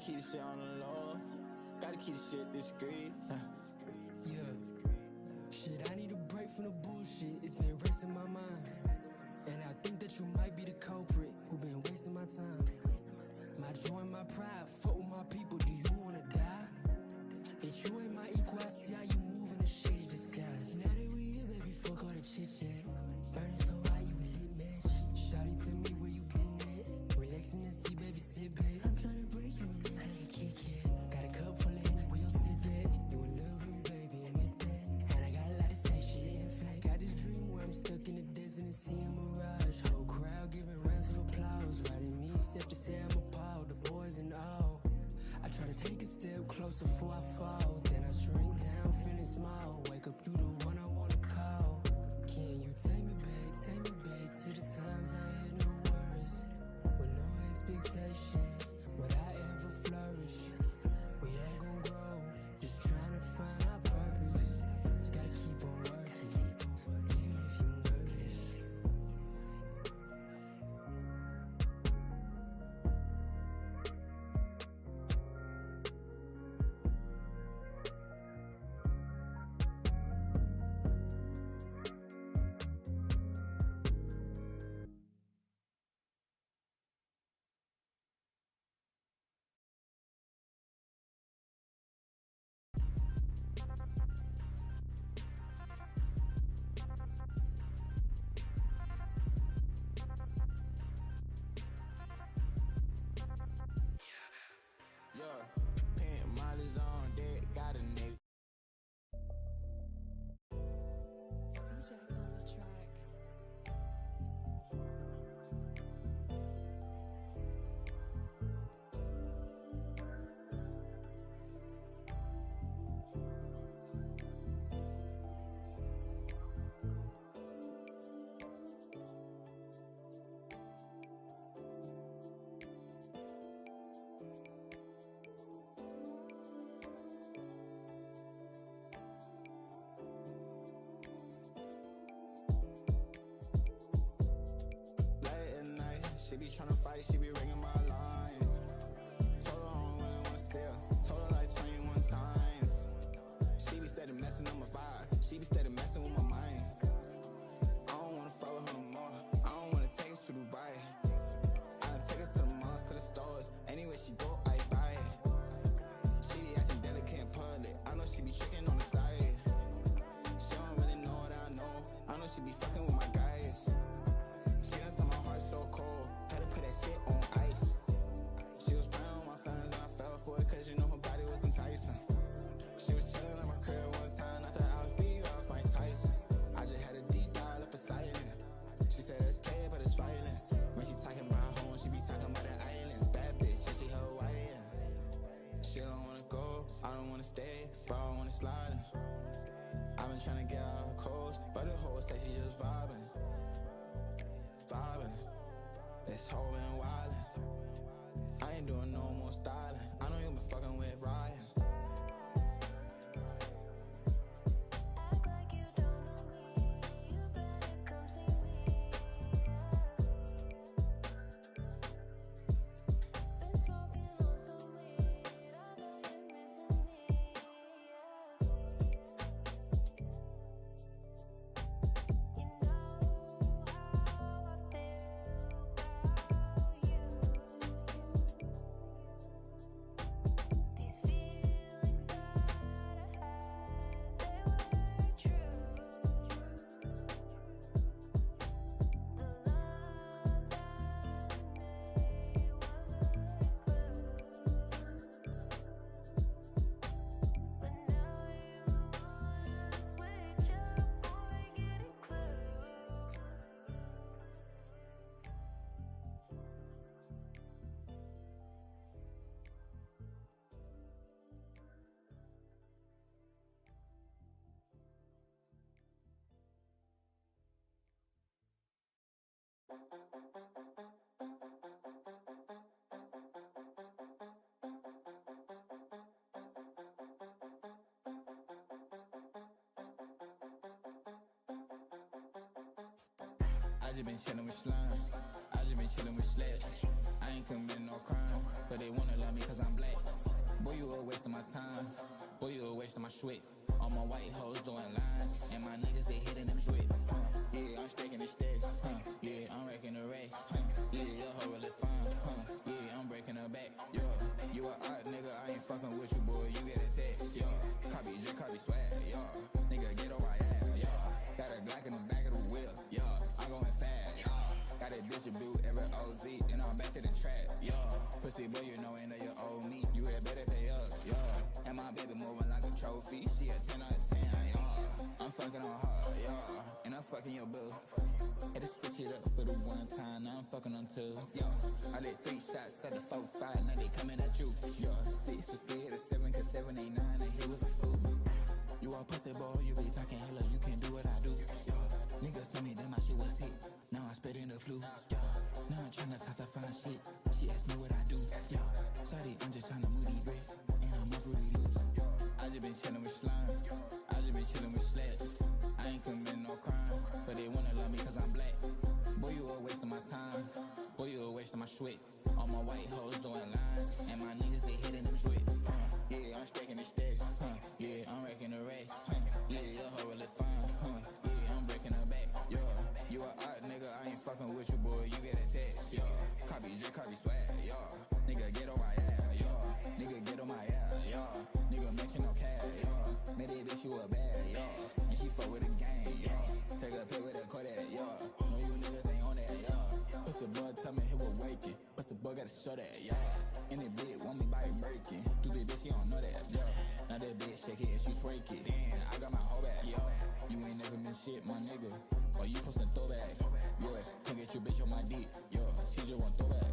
keep the shit on the low. Gotta keep the shit discreet. Yeah. Shit, I need a break from the bullshit. It's been racing my mind. And I think that you might be the culprit who been wasting my time. My joy and my pride, fuck with my people, do you wanna die? Bitch, you ain't my equal, I see how you move in a shady disguise. Now that we here, baby, fuck all the chit-chat. Burning so hot, you a lit match. Shawty, tell me where you been at. Relaxing the seat, baby, sit back. I'm tryna break you in there like a Kit Kat. Got a cup full of Henny, we'll sit back. You in love with me, baby, admit that. And I got a lot to say, shit, in fact. Got this dream where I'm stuck in the desert and seeing mirage. Whole crowd giving rounds of applause. Riding me, except to say I'm appalled, the boys and all. I try to take a step closer before I fall. Then I shrink down, feeling small. Wake up, you the one I wanna call. Can you take me back to the times I had no worries, with no expectations, would I ever flourish? We all gon' grow, just trying to find our purpose. Just gotta keep on working, even if you're nervous. Yeah, pink Molly's on deck, got a nigga. CJ's on the track. She be tryna fight, she be ringing my line. Told her I don't really wanna see her. Told her like 21 times. She be steady messing up my vibe. She be steady messing with my mind. I don't wanna fuck with her no more. I don't wanna take her to Dubai. I done take her to the malls, to the stores. Anywhere she go, I buy it. She be acting delicate in public. I know she be tricking on the side. She don't really know what I know. I know she be fucking with my guys. She done tell my heart so cold. Had to put that shit on ice. She was playing on my feelings and I fell for it, cause you know her body was enticing. She was chilling in my crib one time. After I was 3 rounds, Mike Tyson. I just had a deep dial up beside it. She said it's play, but it's violence. When she talking about home, she be talking about the islands. Bad bitch, and she Hawaiian. She don't wanna go, I don't wanna stay, but I wanna slide in. I've been trying to get out her clothes, but the whole say she just vibing. Vibing, this hoe been wildin'. I ain't doing no more styling. I know you been fucking with Ryan. Act like you don't know me. You better come see me. Been smoking on some weed. I know you're missing me. You know how I feel about you. These feelings that I had, they were true. The love that we made was a clue. But now you wanna switch up, boy, get a clue. I just been chillin' with slime. I just been chillin' with sled. I ain't committing no crime, but they wanna love me cause I'm black. Boy, you a waste of my time. Boy, you a waste of my sweat. All my white hoes doing lines, and my niggas, they hitting them swits. Yeah, I'm staking the stacks. Yeah, I'm wrecking the racks. Yeah, your hoe really fine. Yeah, I'm breaking her back. Yo, you a art nigga, I ain't fucking with you, boy. You get a text. Yo, copy drip, copy swag. Yo, nigga, get on my ass. Yo, got a Glock in the back of the wheel. Yo, I'm going fast. Yo, got it distribute every OZ, and I'm back to the trap. Yo, pussy boy, you know ain't know you owe me. You had better pay up. Yo, and my baby moving like a trophy. She a 10 out of 10. Yo, I'm fucking on her. Yo, and I'm fucking your boo. Had to switch it up for the one time. Now I'm fucking on two. Yo, I did 3 shots at the 4-5. Now they coming at you. Yo, 6 was scared of 7, cause 7 ain't 9, and he was a fool. You a pussy boy, you be talking hella, you can't do what I do. Yo, niggas told me that my shit was hit. Now I'm spitting the flu. Yo, now I'm tryna toss a fine shit. She asked me what I do. Yo, sorry, I'm just tryna move these bricks, and I'm over really loose. I just been chillin' with slime. I just been chillin' with slap. I ain't committing no crime, but they wanna love me cause I'm black. Boy, you a waste of my time. Boy, you a waste of my sweat. All my white hoes doing lines, and my niggas, they hitting them swits. Yeah, I'm staking the stacks. Yeah, I'm wrecking the racks. Yeah, your hoe really fine. Yeah, I'm breaking her back. Yo, you a art nigga, I ain't fucking with you, boy. You get a text. Yo, copy drip, copy swag. Yo, nigga, get on my ass. Yo, nigga, get on my ass. Yo, nigga, making no cash. Yo, made that bitch you a bad. Yo, and she fuck with a gang. Yo, take a pic with a Kodak. Yo, no, you niggas ain't on that. Yo, pussy boy, tell me he was working. Pussy boy, gotta show that. Yo, and that bitch want me by breaking. Stupid bitch, she don't know that. Yo, now that bitch shake it and she twerk it. Damn, I got my hoe back. Yo, you ain't never been shit, my nigga. Or you posting throwbacks. Yo, come get your bitch on my dick. Yo, she just want throwback.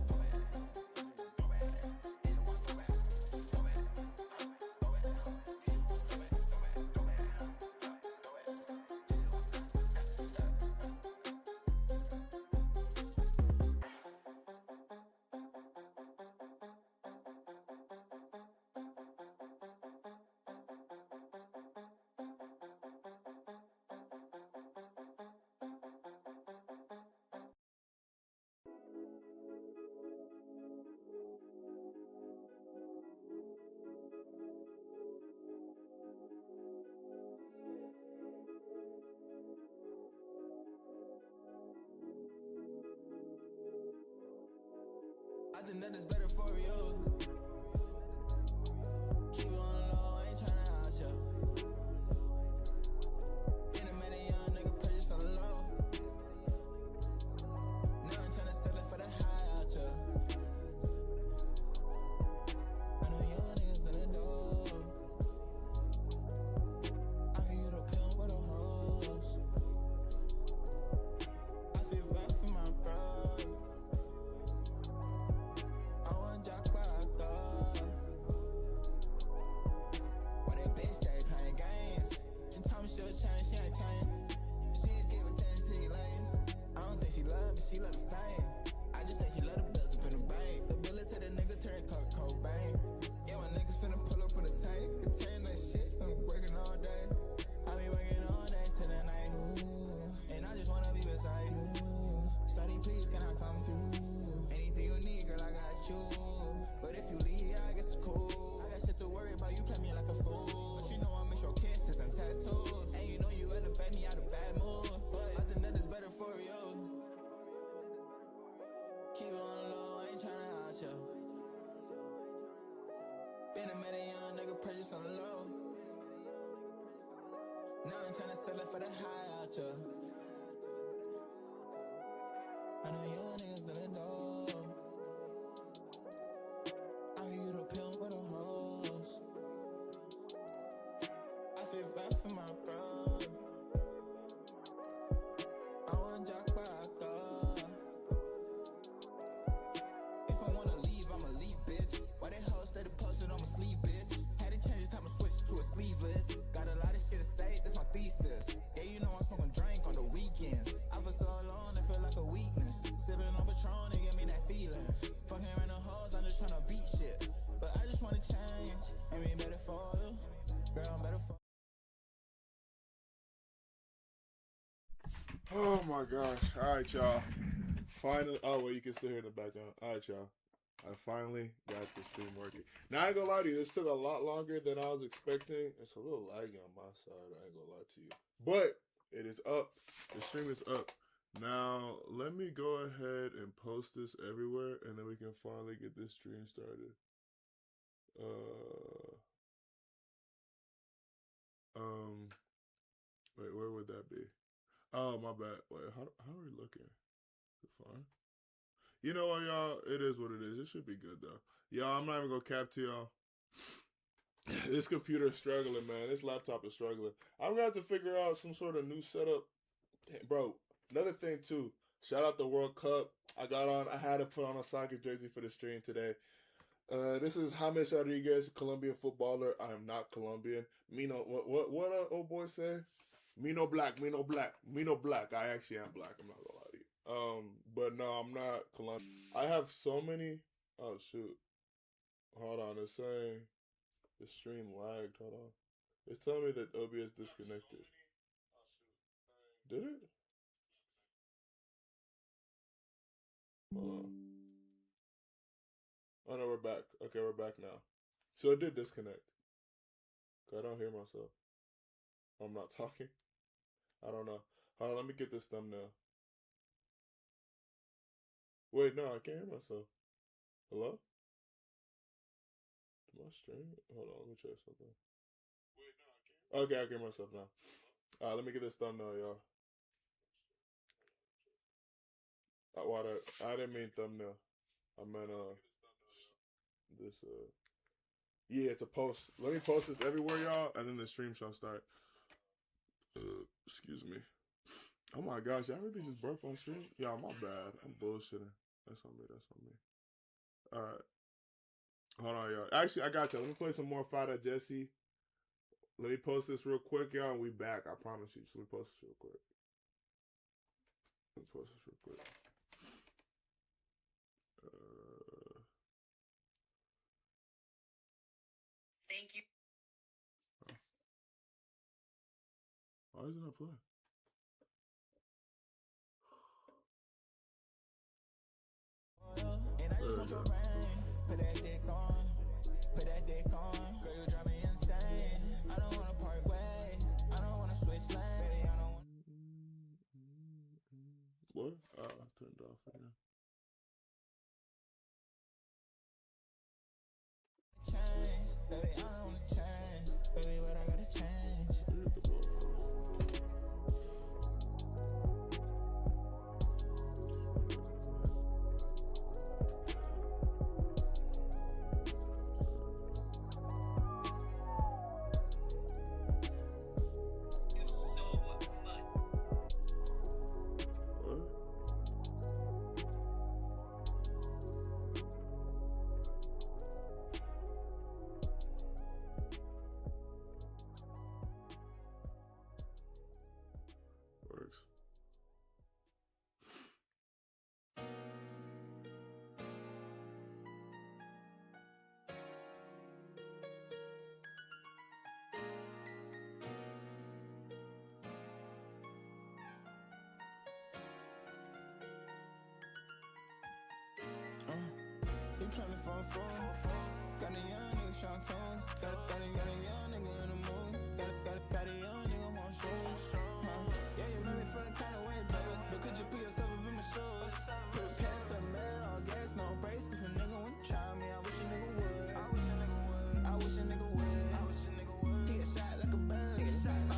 I think that is better for you. Keep it on the low, I ain't tryna out ya. Been a minute, young nigga, purchase on the low. Now I'm tryna sell it for the high out ya. I know young niggas done know. I hear you the pimp with the hoes. I feel bad for my bro. I want Jack back up. Why that bitch stay playing games? She told me she'll change, she ain't changed. She's giving 10 city lanes. I don't think she love me, she love the fame. I just think she love the bills up in the bank. The bullets hit a nigga turn Cobain. Yeah, my niggas finna pull up in the tank. It turn that shit, been working all day. I be working all day till the night. Ooh, and I just wanna be beside you. Study, please, can I come through? Anything you need, girl, I got you. But if you leave, I guess it's cool. I got shit to worry about, you play me like a fool. But you know I miss your kisses and tattoos. And you know you elevate me out of bad mood. But I think that is better for you. Keep it on the low, I ain't tryna out ya. Been a minute, young nigga, purchase on the low. Now I'm tryna sell it for the high out ya. I know young niggas done know. I hear you the pimp with the hoes. I feel bad for my bro. I want Jack back up. If I wanna leave, I'ma leave, bitch. Why they hoes steady posted on my sleeve, bitch? Had to change this time, I switched to a sleeveless. Got a lot of shit to say, that's my thesis. Yeah, you know I'm smoking drink on the weekends. I feel so alone, it feel like a weakness. Sipping on Patron, it give me that feeling. Fucking random hoes, I'm just tryna beat shit. But I just wanna change, and be better for you. Girl, I'm better for Oh my gosh. Alright, y'all. Finally. Oh, well, you can still hear in the background. Alright, y'all. I finally got the stream working. Now, I ain't gonna lie to you, this took a lot longer than I was expecting. It's a little laggy on my side, I ain't gonna lie to you. But it is up. The stream is up. Now, let me go ahead and post this everywhere, and then we can finally get this stream started. Wait, where would that be? Oh, my bad. Wait, how are we looking? Is it fine? You know what, y'all? It is what it is. It should be good, though. Y'all, I'm not even gonna cap to y'all. This computer is struggling, man. This laptop is struggling. I'm gonna have to figure out some sort of new setup. Damn, bro, another thing, too. Shout out the World Cup. I had to put on a soccer jersey for the stream today. This is James Rodriguez, Colombian footballer. I am not Colombian. What old boy say? Me no black. I actually am black. I'm not gonna lie to you. But no, I'm not Colombian. I have so many. Oh shoot. Hold on, it's saying the stream lagged. Hold on. It's telling me that OBS disconnected. Did it? Hold on. Oh no, we're back. Okay, we're back now. So it did disconnect. I don't hear myself. I'm not talking. I don't know. Hold on, let me get this thumbnail. Wait, no, I can't hear myself. Hello? My stream? Hold on, let me check something. Wait, no, I can't. Okay, I can hear myself now. Let me get this thumbnail, y'all. I didn't mean thumbnail. I meant this yeah, to post. Let me post this everywhere, y'all, and then the stream shall start. Excuse me. Oh my gosh, y'all really just burp on stream? Y'all, my bad. I'm bullshitting. That's on me. Alright. Hold on, y'all. Actually, I got you. Let me play some more Fada Jesse. Let me post this real quick, y'all, and we back. I promise you. So let me post this real quick. Thank you. Why isn't that playing? And I just want your brain. Put that dick on. Girl, you drive me insane. I don't wanna part ways. I don't wanna switch lanes. Baby, I don't want What? I turned off again. change. Baby, I don't wanna change. Baby, what I gotta change. Works. You play me for a fool. Got a young nigga shot tones. Got a young nigga in the mood. Got a young nigga want shoes. Yeah, you made me feel the kind of way, baby. But could you put yourself up in my shoes? Put pants in metal, all gas, no brakes. If a nigga wouldn't try me, I wish a nigga would. I wish a nigga would. He get shot like a bug. I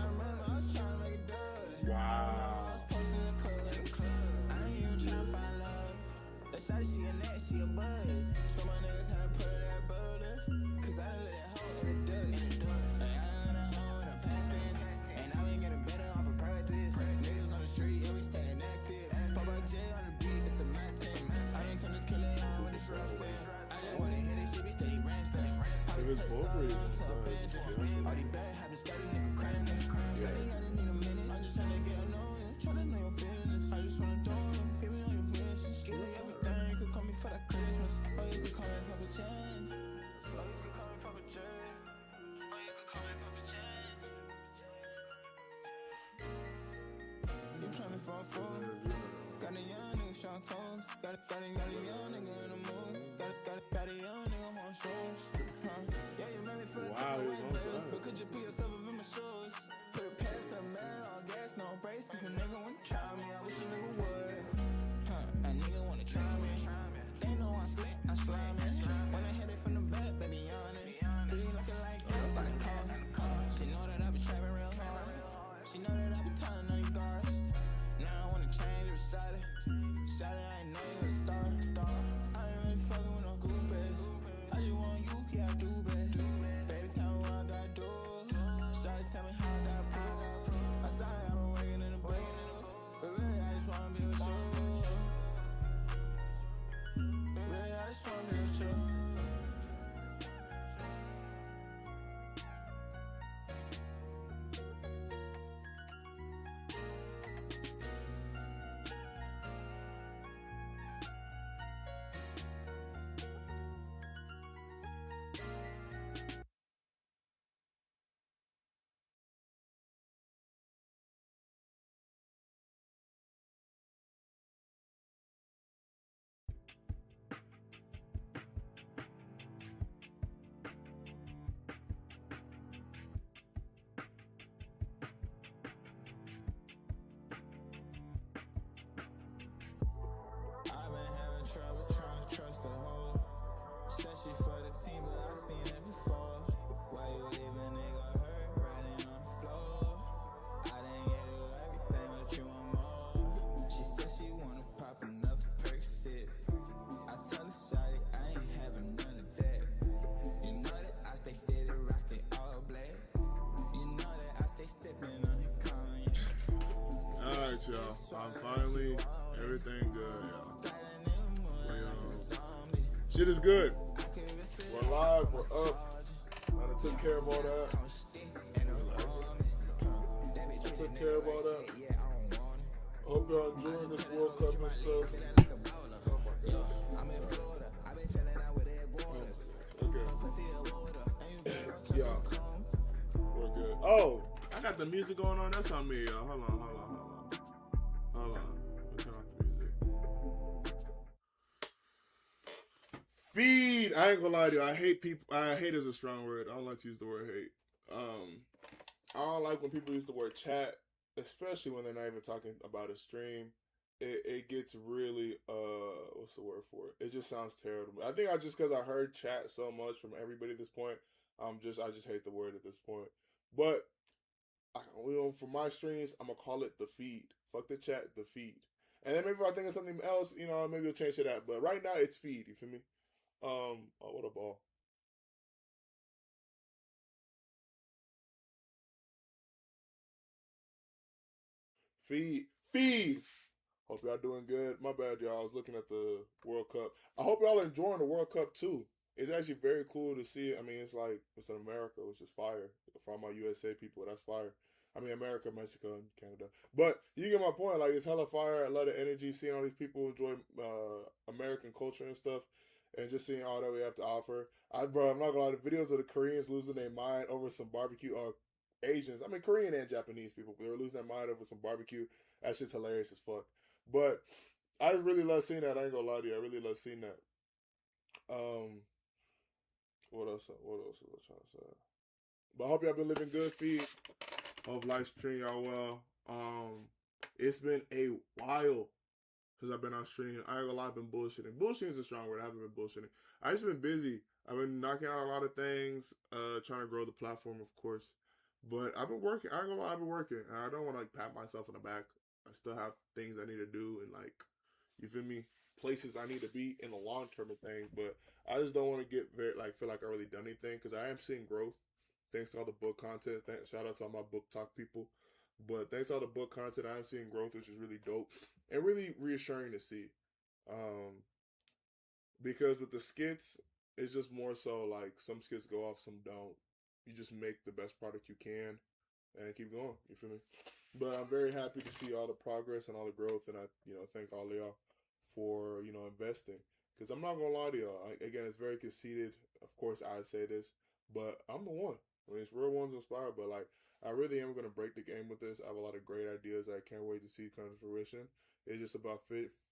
remember I was trying to make it dud. Wow. I was posting in the club. I ain't even trying to find love. That shawty, she a net, she a bud. So my niggas had to put that bud up. Cause I done let that hoe in the dust. And I done let that hoe in the past tense. And I been getting better off of practice. Niggas on the street, yeah, we staying active. Pop out J on the beat, it's a mad thing. I ain't come just killing y'all with this rap thing. I just wanna hear this shit be steady ranting. It was both reasons. All these bad habits, got a nigga cramping. Steady, I didn't need a minute. I'm just trying to get to know you, trying to know your business. I just wanna do it, give me all your wishes. Give me everything, you could call me for that Christmas. Or you could call me Papa Chan. Or you could call me Papa Chan. Or you could call me Papa Chan. You play me for a fool. Got a young nigga Sean Tones. Got a young nigga in the mood. Got a young nigga on shrooms. Yeah, you made me feel like Wow, I'm he's on baby. fire. But could you put yourself up in my shoes? Put a pass to the man, all gas, no brakes. If a nigga wanna try me, I wish a nigga would. A nigga wanna try me. They know I'm slick, I'm slimy. When I hit it from the back, baby, honest. Do you looking like that? By the car. She know that I be trapping real hard. She know that I be telling on you guards. Now I wanna change your side. Shawty, I ain't know you a star. I ain't really fucking with no groupies. I just want you, yeah, I do, babe. Baby, tell me what I gotta do. Shawty, tell me how I gotta prove. I'm sorry, I've been working in the booth. But really, I just wanna be with you. Really, I just wanna be with you. I've been having trouble trying to trust a hoe. Said she for the team, but I seen it before. Why you leave a nigga hurt, riding on the floor? I didn't give you everything, but you want more. She said she wanna pop another perk sip. I tell her shawty, I ain't having none of that. You know that I stay fitted, rockin' all black. You know that I stay sippin' on the cognac. Alright, y'all. I'm finally everything good, y'all. Shit is good. We're live, we're up. I done took care of all that. I took care of all that. I hope y'all enjoying this World Cup and stuff. Oh my gosh. Okay. Yeah. We're good. Oh, I got the music going on. That's on me, y'all. Hold on. Hold on. We'll turn off the music. Feed. I ain't gonna lie to you. I hate people. Hate is a strong word. I don't like to use the word hate. I don't like when people use the word chat, especially when they're not even talking about a stream. It gets really what's the word for it? It just sounds terrible. I think because I heard chat so much from everybody at this point, I just hate the word at this point. But for my streams, I'm gonna call it the feed. Fuck the chat, the feed. And then maybe if I think of something else, maybe we'll change to that. But right now it's feed. You feel me? Oh, what a ball. Feed. Hope y'all doing good. My bad, y'all. I was looking at the World Cup. I hope y'all enjoying the World Cup too. It's actually very cool to see. I mean, it's in America, which is fire. For all my USA people, that's fire. I mean, America, Mexico, and Canada. But you get my point. Like, it's hella fire. I love the energy, seeing all these people enjoy American culture and stuff, and just seeing all that we have to offer. I'm not gonna lie. The videos of the Koreans losing their mind over some barbecue, or Asians. I mean, Korean and Japanese people. They were losing their mind over some barbecue. That shit's hilarious as fuck. But I really love seeing that. I ain't gonna lie to you. I really love seeing that. What else was I trying to say? But I hope y'all been living good, feed. Hope life's treating y'all well. It's been a while since I've been on stream. I ain't gonna lie, I've been bullshitting. Bullshitting is a strong word. I haven't been bullshitting. I just been busy. I've been knocking out a lot of things, trying to grow the platform, of course. But I've been working. I ain't gonna lie, I've been working. And I don't want to pat myself on the back. I still have things I need to do, and you feel me? Places I need to be in the long term of things. But I just don't want to get feel like I really done anything, because I am seeing growth. Thanks to all the book content. Shout out to all my book talk people. But thanks to all the book content, I am seeing growth, which is really dope and really reassuring to see. Because with the skits, it's just more so like some skits go off, some don't. You just make the best product you can and keep going. You feel me? But I'm very happy to see all the progress and all the growth, and I thank all of y'all for investing. Because I'm not gonna lie to y'all. Again, it's very conceited. Of course, I say this, but I'm the one. I mean, it's real ones inspired, but I really am gonna break the game with this. I have a lot of great ideas that I can't wait to see come to fruition. It's just about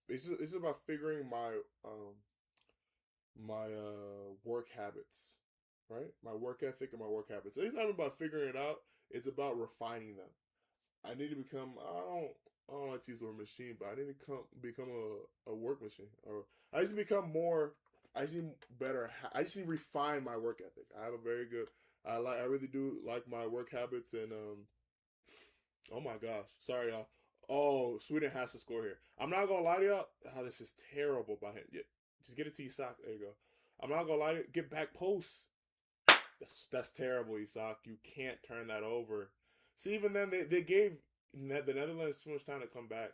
it's about figuring my work habits, right? My work ethic and my work habits. It's not about figuring it out. It's about refining them. I need to become. I don't like to use the word machine, but I need to become a work machine, or I just become more. I just need better. I just need to refine my work ethic. I have a very good. I really do like my work habits, and oh my gosh, sorry y'all. Oh, Sweden has to score here. I'm not gonna lie to y'all. Oh, this is terrible by him. Yeah, just get it to Isak. There you go. I'm not gonna lie to you. Get back posts. That's terrible, Isak. You can't turn that over. See, even then they gave the Netherlands too much time to come back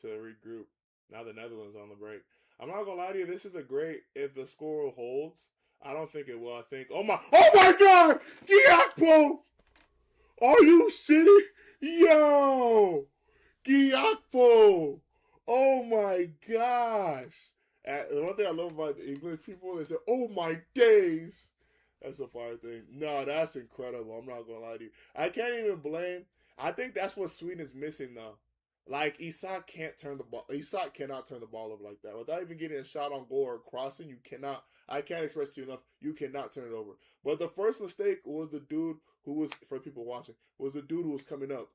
to regroup. Now the Netherlands on the break. I'm not gonna lie to you. This is a great if the score holds. I don't think it will. I think. Oh my God, Giakpo! Are you shitting? Yo, Giakpo! Oh my gosh! The one thing I love about the English people, they say, "Oh my days." That's a fire thing. No, that's incredible. I'm not gonna lie to you. I can't even blame. I think that's what Sweden is missing though. Like Isak can't turn the ball. Isak cannot turn the ball over like that without even getting a shot on goal or crossing. You cannot. I can't express to you enough. You cannot turn it over. But the first mistake was the dude who was, for people watching, was the dude who was coming up.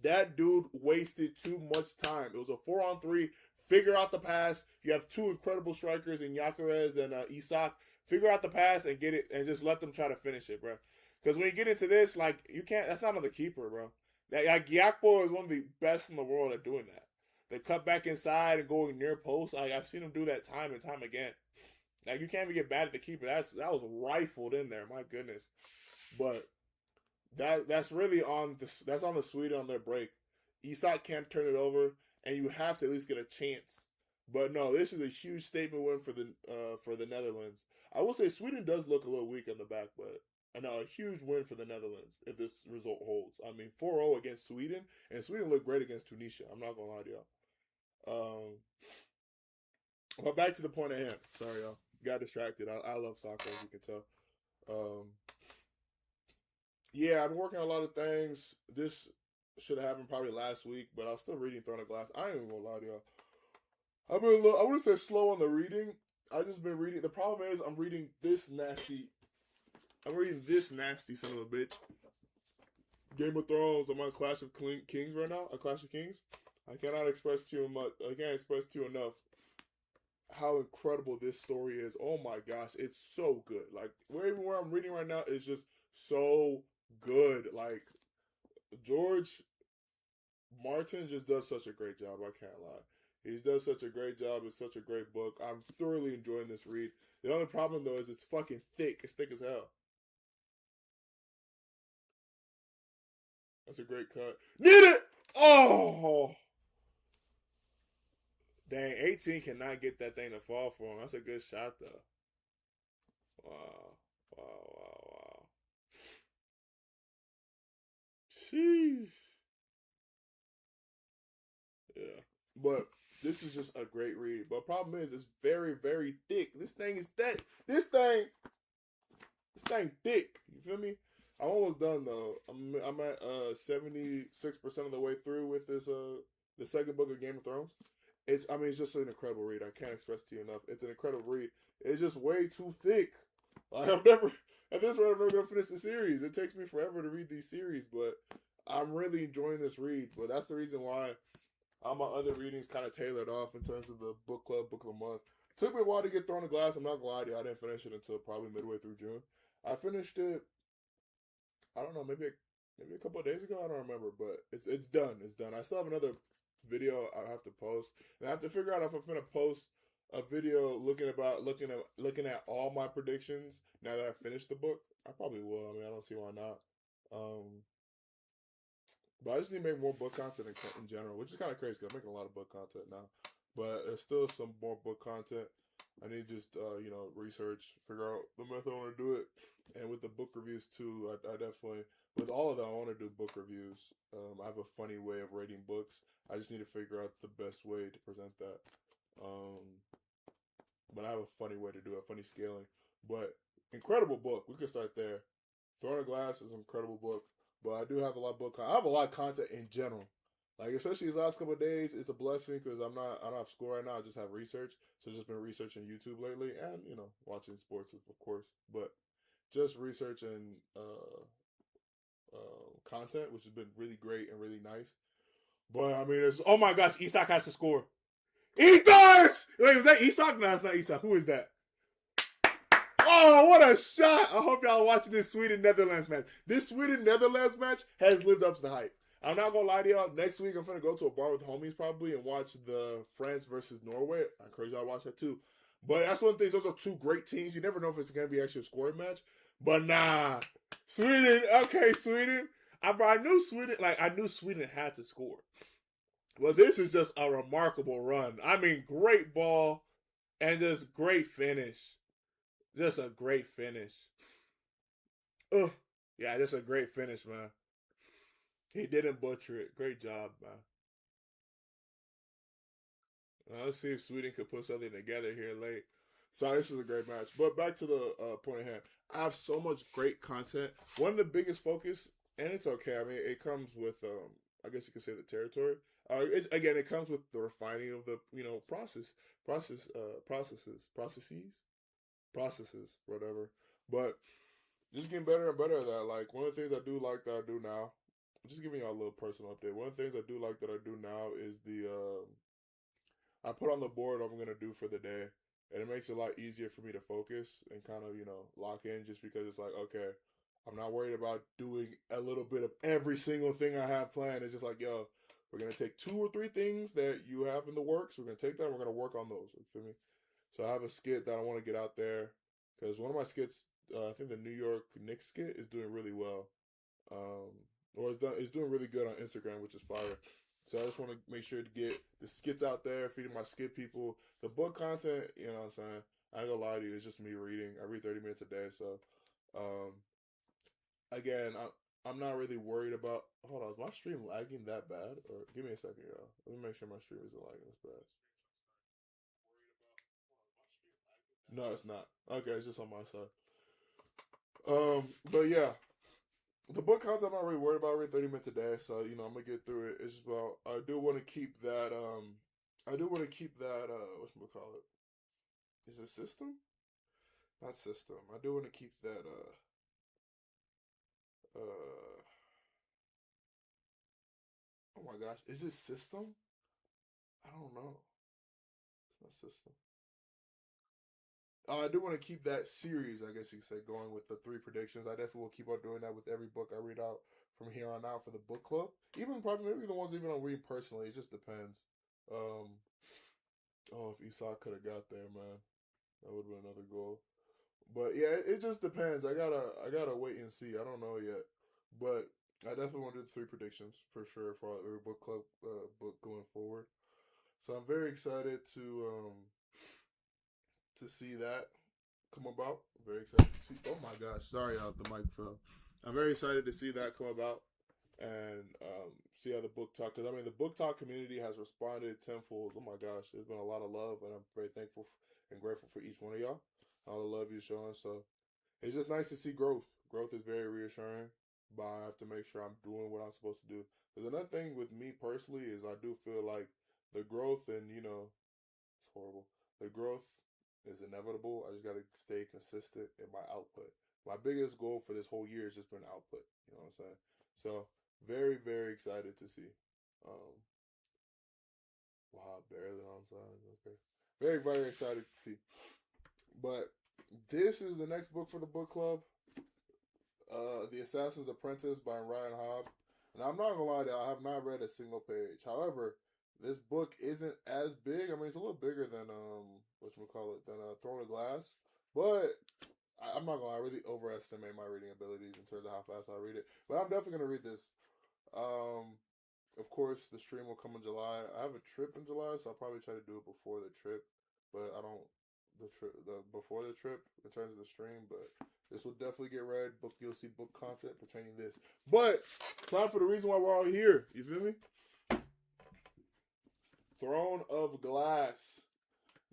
That dude wasted too much time. It was a 4-on-3. Figure out the pass. You have two incredible strikers in Gyökeres and Isak. Figure out the pass and get it, and just let them try to finish it, bro. Because when you get into this, like, you can't. That's not on the keeper, bro. Like Gyakpo is one of the best in the world at doing that. They cut back inside and going near post. Like, I've seen him do that time and time again. Like, you can't even get mad at the keeper. That was rifled in there. My goodness. But that's really on the Sweden on their break. Isak can't turn it over, and you have to at least get a chance. But no, this is a huge statement win for the Netherlands. I will say Sweden does look a little weak on the back, but no, a huge win for the Netherlands if this result holds. I mean, 4-0 against Sweden, and Sweden looked great against Tunisia. I'm not gonna lie to y'all. But back to the point at hand. Sorry, y'all. Got distracted. I love soccer, as you can tell. Yeah, I've been working on a lot of things. This should have happened probably last week, but I was still reading Throne of Glass. I ain't even gonna lie to y'all. I've been I wouldn't say slow on the reading. I just been reading. The problem is I'm reading this nasty son of a bitch. Game of Thrones. I'm on Clash of Kings right now. A Clash of Kings. I cannot express to you much. I can't express to you enough how incredible this story is. Oh my gosh, it's so good. Like where I'm reading right now is just so good. Like George Martin just does such a great job. I can't lie. He does such a great job. It's such a great book. I'm thoroughly enjoying this read. The only problem though is it's fucking thick. It's thick as hell. That's a great cut. Need it! Oh! Dang, 18 cannot get that thing to fall for him. That's a good shot though. Wow. Sheesh. Yeah. But this is just a great read. But problem is, it's very, very thick. This thing is thick. This thing thick. You feel me? I'm almost done though. I'm at 76% of the way through with this the second book of Game of Thrones. It's just an incredible read. I can't express to you enough. It's an incredible read. It's just way too thick. Like at this rate, I'm never gonna finish the series. It takes me forever to read these series, but I'm really enjoying this read. But that's the reason why all my other readings kind of tailored off in terms of the book club, book of the month. Took me a while to get Throne of Glass. I'm not gonna lie to you. I didn't finish it until probably midway through June. I finished it. I don't know, maybe a couple of days ago. I don't remember, but it's done. It's done. I still have another video I have to post, and I have to figure out if I'm gonna post a video looking at all my predictions now that I finished the book. I probably will. I mean, I don't see why not. But I just need to make more book content in general, which is kind of crazy because I'm making a lot of book content now. But there's still some more book content. I need to just, research, figure out the method I want to do it. And with the book reviews, too, I definitely, with all of them, I want to do book reviews. I have a funny way of rating books. I just need to figure out the best way to present that. But I have a funny way to do it, funny scaling. But incredible book. We could start there. Throne of Glass is an incredible book. But I do have a lot of book content. I have a lot of content in general. Like, especially these last couple of days, it's a blessing because I don't have school right now. I just have research. So I've just been researching YouTube lately and, watching sports, of course. But just researching content, which has been really great and really nice. But, I mean, oh my gosh, Isak has to score. He does! Wait, was that Isak? No, it's not Isak. Who is that? Oh, what a shot! I hope y'all are watching this Sweden-Netherlands match. This Sweden-Netherlands match has lived up to the hype. I'm not gonna lie to y'all. Next week, I'm gonna go to a bar with homies probably and watch the France versus Norway. I encourage y'all to watch that too. But that's one of the things. Those are two great teams. You never know if it's gonna be actually a scoring match. But nah, Sweden. Okay, Sweden. I knew Sweden. Like I knew Sweden had to score. Well, this is just a remarkable run. I mean, great ball and just great finish. Just a great finish. Ugh. Yeah, just a great finish, man. He didn't butcher it. Great job, man. Let's see if Sweden could put something together here late. So this is a great match. But back to the point at hand. I have so much great content. One of the biggest focus, and it's okay. I mean, it comes with, I guess you could say the territory. It comes with the refining of the, processes, whatever. But just getting better and better at that. Like, one of the things I do like that I do now, just giving y'all a little personal update. One of the things I do like that I do now is I put on the board what I'm going to do for the day. And it makes it a lot easier for me to focus and kind of, lock in just because it's like, okay, I'm not worried about doing a little bit of every single thing I have planned. It's just like, yo, we're going to take 2 or 3 things that you have in the works. We're going to take them. We're going to work on those. You feel me? So I have a skit that I want to get out there because one of my skits, I think the New York Knicks skit is doing really well. Or it's doing really good on Instagram, which is fire. So I just want to make sure to get the skits out there, feeding my skit people. The book content, you know what I'm saying? I ain't gonna lie to you, it's just me reading. I read 30 minutes a day, so again, I'm not really worried about. Hold on, is my stream lagging that bad? Or give me a second, y'all. Let me make sure my stream isn't lagging this bad. No, it's not. Okay, it's just on my side. But yeah, the book content I'm not really worried about. I read 30 minutes a day, so I'm gonna get through it. It's just about I do want to keep that whatchamacallit. Is it system? Not system. I do want to keep that uh oh my gosh, is it system? I don't know. It's not system. I do want to keep that series, I guess you could say, going with the 3 predictions. I definitely will keep on doing that with every book I read out from here on out for the book club. Even probably maybe the ones even I'm reading personally. It just depends. If Isak could have got there, man, that would have been another goal. But yeah, it just depends. I gotta wait and see. I don't know yet, but I definitely want to do the 3 predictions for sure for every book club book going forward. So I'm very excited to see that come about. I'm very excited to see. Oh my gosh, sorry, the mic fell. I'm very excited to see that come about and see how the book talk. Because I mean, the book talk community has responded tenfold. Oh my gosh, there's been a lot of love, and I'm very thankful and grateful for each one of y'all. All the love you're showing. So it's just nice to see growth. Growth is very reassuring, but I have to make sure I'm doing what I'm supposed to do. Because another thing with me personally is I do feel like the growth and it's horrible. The growth is inevitable. I just got to stay consistent in my output. My biggest goal for this whole year has just been output. You know what I'm saying? So very, very excited to see. Wow, barely on signs. Okay. Very, very excited to see. But this is the next book for the book club. The Assassin's Apprentice by Ryan Hobb. And I'm not gonna lie to you, I have not read a single page. However, this book isn't as big. I mean, it's a little bigger than Throne of Glass. But I'm not gonna lie, I really overestimate my reading abilities in terms of how fast I read it. But I'm definitely gonna read this. Of course, the stream will come in July. I have a trip in July, so I'll probably try to do it before the trip. But I don't before the trip in terms of the stream. But this will definitely get read. You'll see book content pertaining to this. But time for the reason why we're all here. You feel me? Throne of Glass.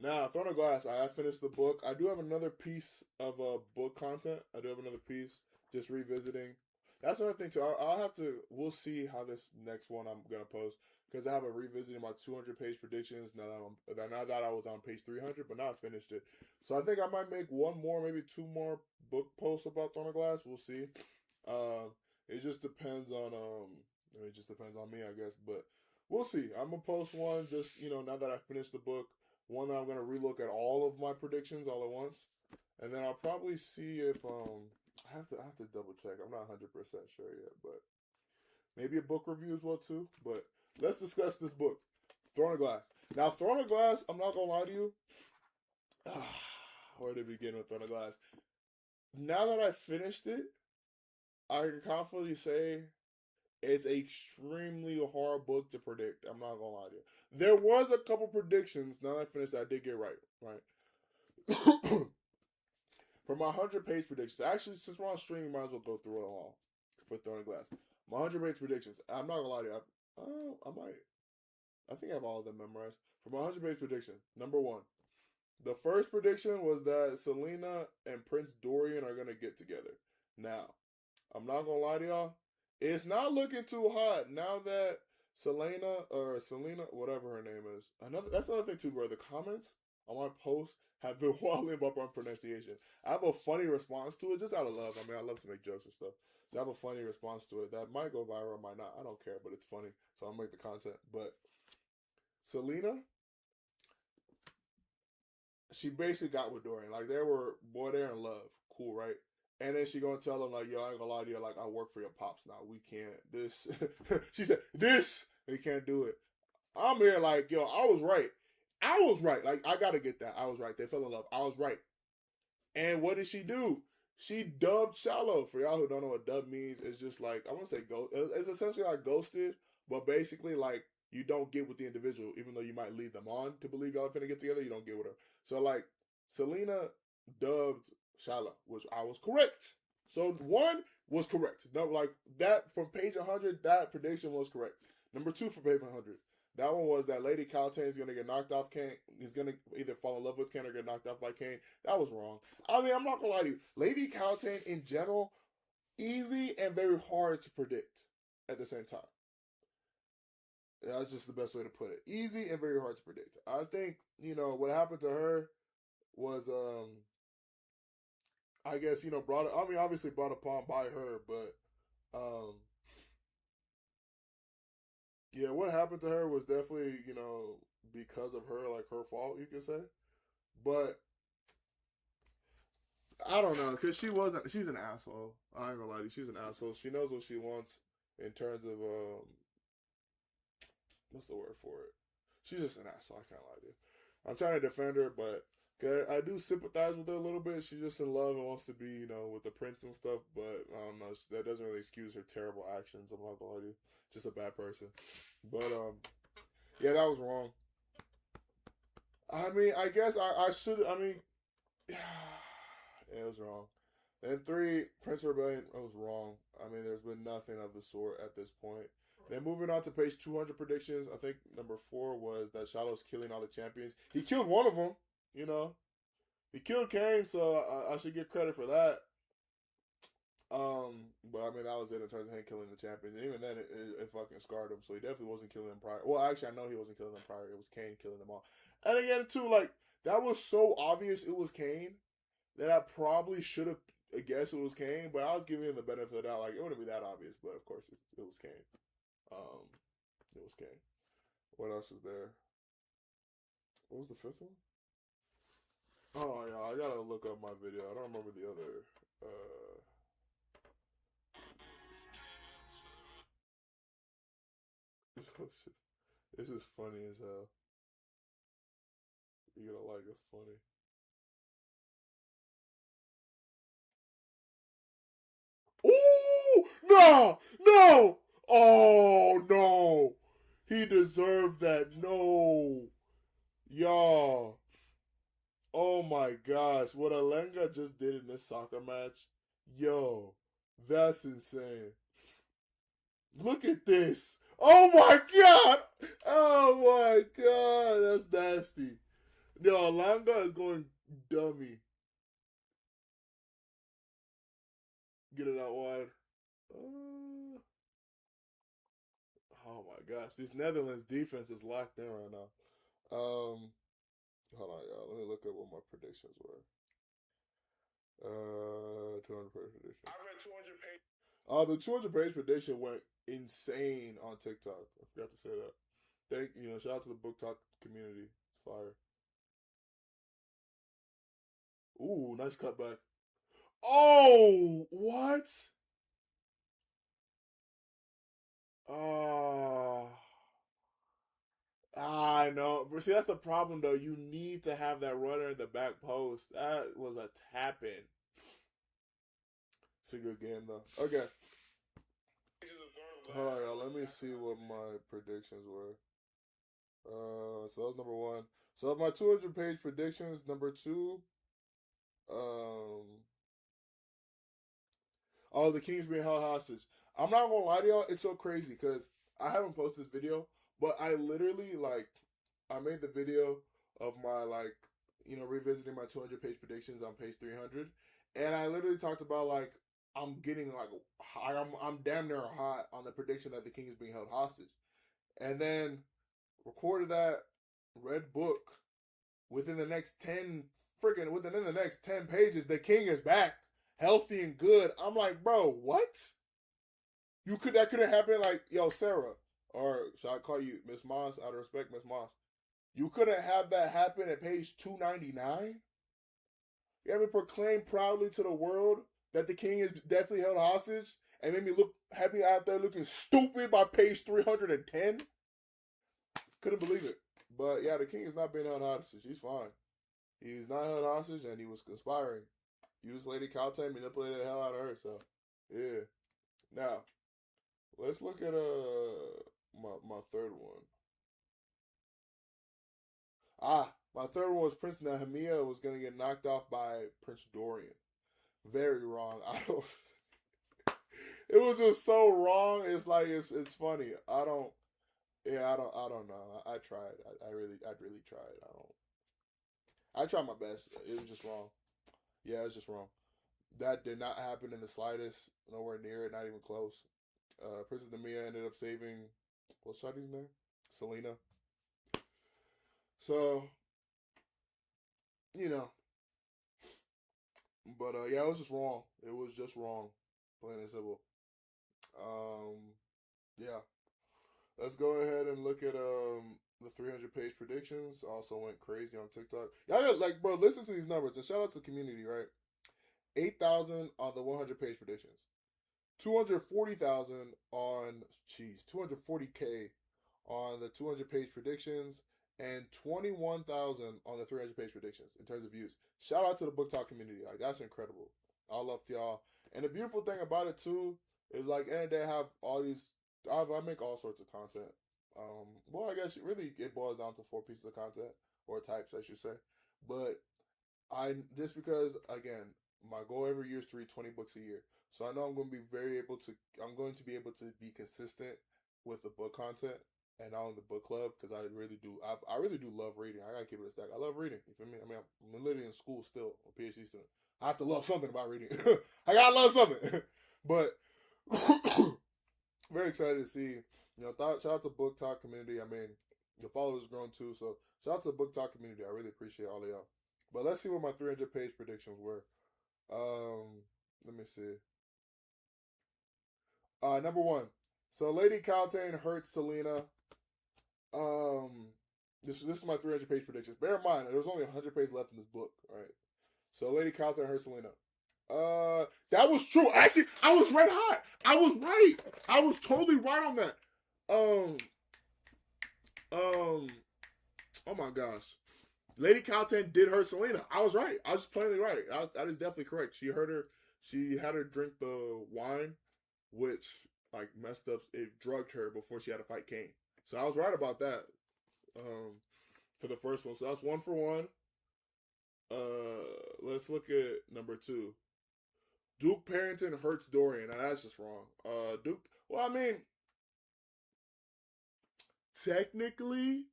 Now, Throne of Glass, I have finished the book. I do have another piece of book content. I do have another piece just revisiting. That's another thing too. I'll have to. We'll see how this next one I'm gonna post because I have a revisiting my 200-page predictions. Now that I was on page 300, but now I finished it. So I think I might make one more, maybe two more book posts about Throne of Glass. We'll see. It just depends on it just depends on me, I guess. But we'll see. I'm gonna post one just now that I finished the book. One that I'm gonna relook at all of my predictions all at once, and then I'll probably see if I have to double check. I'm not 100% sure yet, but maybe a book review as well too. But let's discuss this book, Throne of Glass. Now, Throne of Glass, I'm not gonna lie to you. Where to begin with Throne of Glass? Now that I finished it, I can confidently say it's an extremely hard book to predict. I'm not gonna lie to you. There was a couple predictions. Now that I finished, that I did get right. For my 100-page predictions, actually, since we're on stream, you might as well go through it all for Throne of Glass. My 100-page predictions. I'm not gonna lie to you. I might. I think I have all of them memorized. For my 100-page prediction, number one, the first prediction was that Selena and Prince Dorian are gonna get together. Now, I'm not gonna lie to y'all. It's not looking too hot now that Selena, whatever her name is. That's another thing too, bro. The comments on my post have been wilding about my pronunciation. I have a funny response to it, just out of love. I mean, I love to make jokes and stuff. So I have a funny response to it that might go viral, might not. I don't care, but it's funny. So I'll make the content. But Selena, she basically got with Dorian. Like, they're in love. Cool, right? And then she gonna tell him, like, yo, I ain't gonna lie to you, like, I work for your pops now. We can't. This. She said, we can't do it. I'm here like, yo, I was right. Like, I gotta get that. I was right. They fell in love. I was right. And what did she do? She dubbed Shallow. For y'all who don't know what dub means, it's just like, I want to say ghost. It's essentially like ghosted, but basically like you don't get with the individual, even though you might lead them on to believe y'all are finna get together, you don't get with her. So like, Selena dubbed Shallow, which I was correct. So one was correct. No, like that from page 100, that prediction was correct. Number two for page 100. That one was that Lady Caltaine is going to get knocked off Kane. He's going to either fall in love with Kane or get knocked off by Kane. That was wrong. I mean, I'm not going to lie to you. Lady Caltaine, in general, easy and very hard to predict at the same time. That's just the best way to put it. Easy and very hard to predict. I think, what happened to her was, I guess, obviously brought upon by her, but, yeah, what happened to her was definitely, because of her, like, her fault, you could say. But, I don't know, because she's an asshole. I ain't gonna lie to you, she's an asshole. She knows what she wants in terms of, what's the word for it? She's just an asshole, I can't lie to you. I'm trying to defend her, but I do sympathize with her a little bit. She's just in love and wants to be, with the prince and stuff, but I don't know, that doesn't really excuse her terrible actions, I'm not gonna lie to you. Just a bad person. But, yeah, that was wrong. I mean, I guess I should, yeah, it was wrong. And 3, Prince Rebellion, it was wrong. I mean, there's been nothing of the sort at this point. Then moving on to page 200 predictions, I think number 4 was that Shallow's killing all the champions. He killed one of them, He killed Kane, so I should get credit for that. But I mean, that was it in terms of him killing the champions. And even then, it fucking scarred him. So he definitely wasn't killing them prior. Well, actually, I know he wasn't killing them prior. It was Kane killing them all. And again, too, like, that was so obvious it was Kane that I probably should have guessed it was Kane. But I was giving him the benefit of the doubt. Like, it wouldn't be that obvious. But of course, it was Kane. It was Kane. What else is there? What was the 5th one? Oh, yeah, I gotta look up my video. I don't remember the other. This is funny as hell. You gotta like it's funny. Ooh! No! No! Oh, no! He deserved that. No! Y'all. Oh my gosh. What Alenga just did in this soccer match. Yo. That's insane. Look at this. Oh my god! Oh my god! That's nasty. Yo, Alenga is going dummy. Get it out wide. Oh my gosh, this Netherlands defense is locked in right now. Hold on, y'all. Let me look up what my predictions were. 200 page prediction. I read 200 page. Oh, the 200 page prediction went insane on TikTok. I forgot to say that. Shout out to the book talk community. It's fire. Ooh, nice cutback. Oh, what? Oh. I know. But see, that's the problem, though. You need to have that runner in the back post. That was a tap in. It's a good game, though. Okay. Hold on, y'all. Let me see what my predictions were. So that was number one. So of my 200 page predictions, number two, oh, the King's being held hostage. I'm not gonna lie to y'all, it's so crazy because I haven't posted this video, but I literally I made the video of my revisiting my 200 page predictions on page 300, and I literally talked about I'm getting I'm damn near hot on the prediction that the King is being held hostage, and then recorded that, read book within the next 10 pages, the King is back, healthy and good. I'm like, bro, what? That couldn't happen. Yo, Sarah, or should I call you Miss Moss? Out of respect, Miss Moss. You couldn't have that happen at page 299. You ever proclaim proudly to the world that the King is definitely held hostage, and have me out there looking stupid by page 310? Couldn't believe it. But yeah, the King is not being held hostage. He's fine. He's not held hostage, and he was conspiring. Used Lady Caltech, manipulated the hell out of her. So yeah. Now let's look at my third one. My third one was Prince Nehemiah was gonna get knocked off by Prince Dorian. Very wrong. It was just so wrong. It's funny. I don't know. I tried. I really tried. I tried my best. It was just wrong. Yeah, it was just wrong. That did not happen in the slightest. Nowhere near it. Not even close. Princess Nehemiah ended up saving, what's Shadi's name? Selena. So, but yeah, it was just wrong. It was just wrong, plain and simple. Yeah. Let's go ahead and look at the 300 page predictions. Also went crazy on TikTok. Y'all got, bro, listen to these numbers. And shout out to the community, right? 8,000 on the 100 page predictions. 240,000 on 240K on the 200 page predictions, and 21,000 on the 300 page predictions in terms of views. Shout out to the Book Talk community. That's incredible. All love to y'all. And the beautiful thing about it too is and they have all these. I make all sorts of content. Well, I guess it boils down to 4 pieces of content, or types, I should say. But just because, again, my goal every year is to read 20 books a year. So I know I'm going to be able to be consistent with the book content and on the book club, because I really do love reading. I gotta keep it a stack. I love reading. You feel me? I mean, I'm literally in school still, a PhD student. I have to love something about reading. I gotta love something. But very excited to see. Shout out to Book Talk community. I mean, the followers grown too. So shout out to the Book Talk community. I really appreciate all of y'all. But let's see what my 300 page predictions were. Let me see. Number one. So Lady Caltech hurts Selena. This is my 300 page predictions. Bear in mind, there's only 100 pages left in this book. All right. So Lady Caltech hurts Selena. That was true. Actually, I was red hot. I was right. I was totally right on that. Oh my gosh. Lady Caltech did hurt Selena. I was right. I was plainly right. That is definitely correct. She hurt her. She had her drink the wine, which messed up. It drugged her before she had to fight Kane. So I was right about that. For the first one. So that's 1 for 1. Let's look at number 2. Duke Parrington hurts Dorian. Now that's just wrong. Duke. Well, I mean, technically,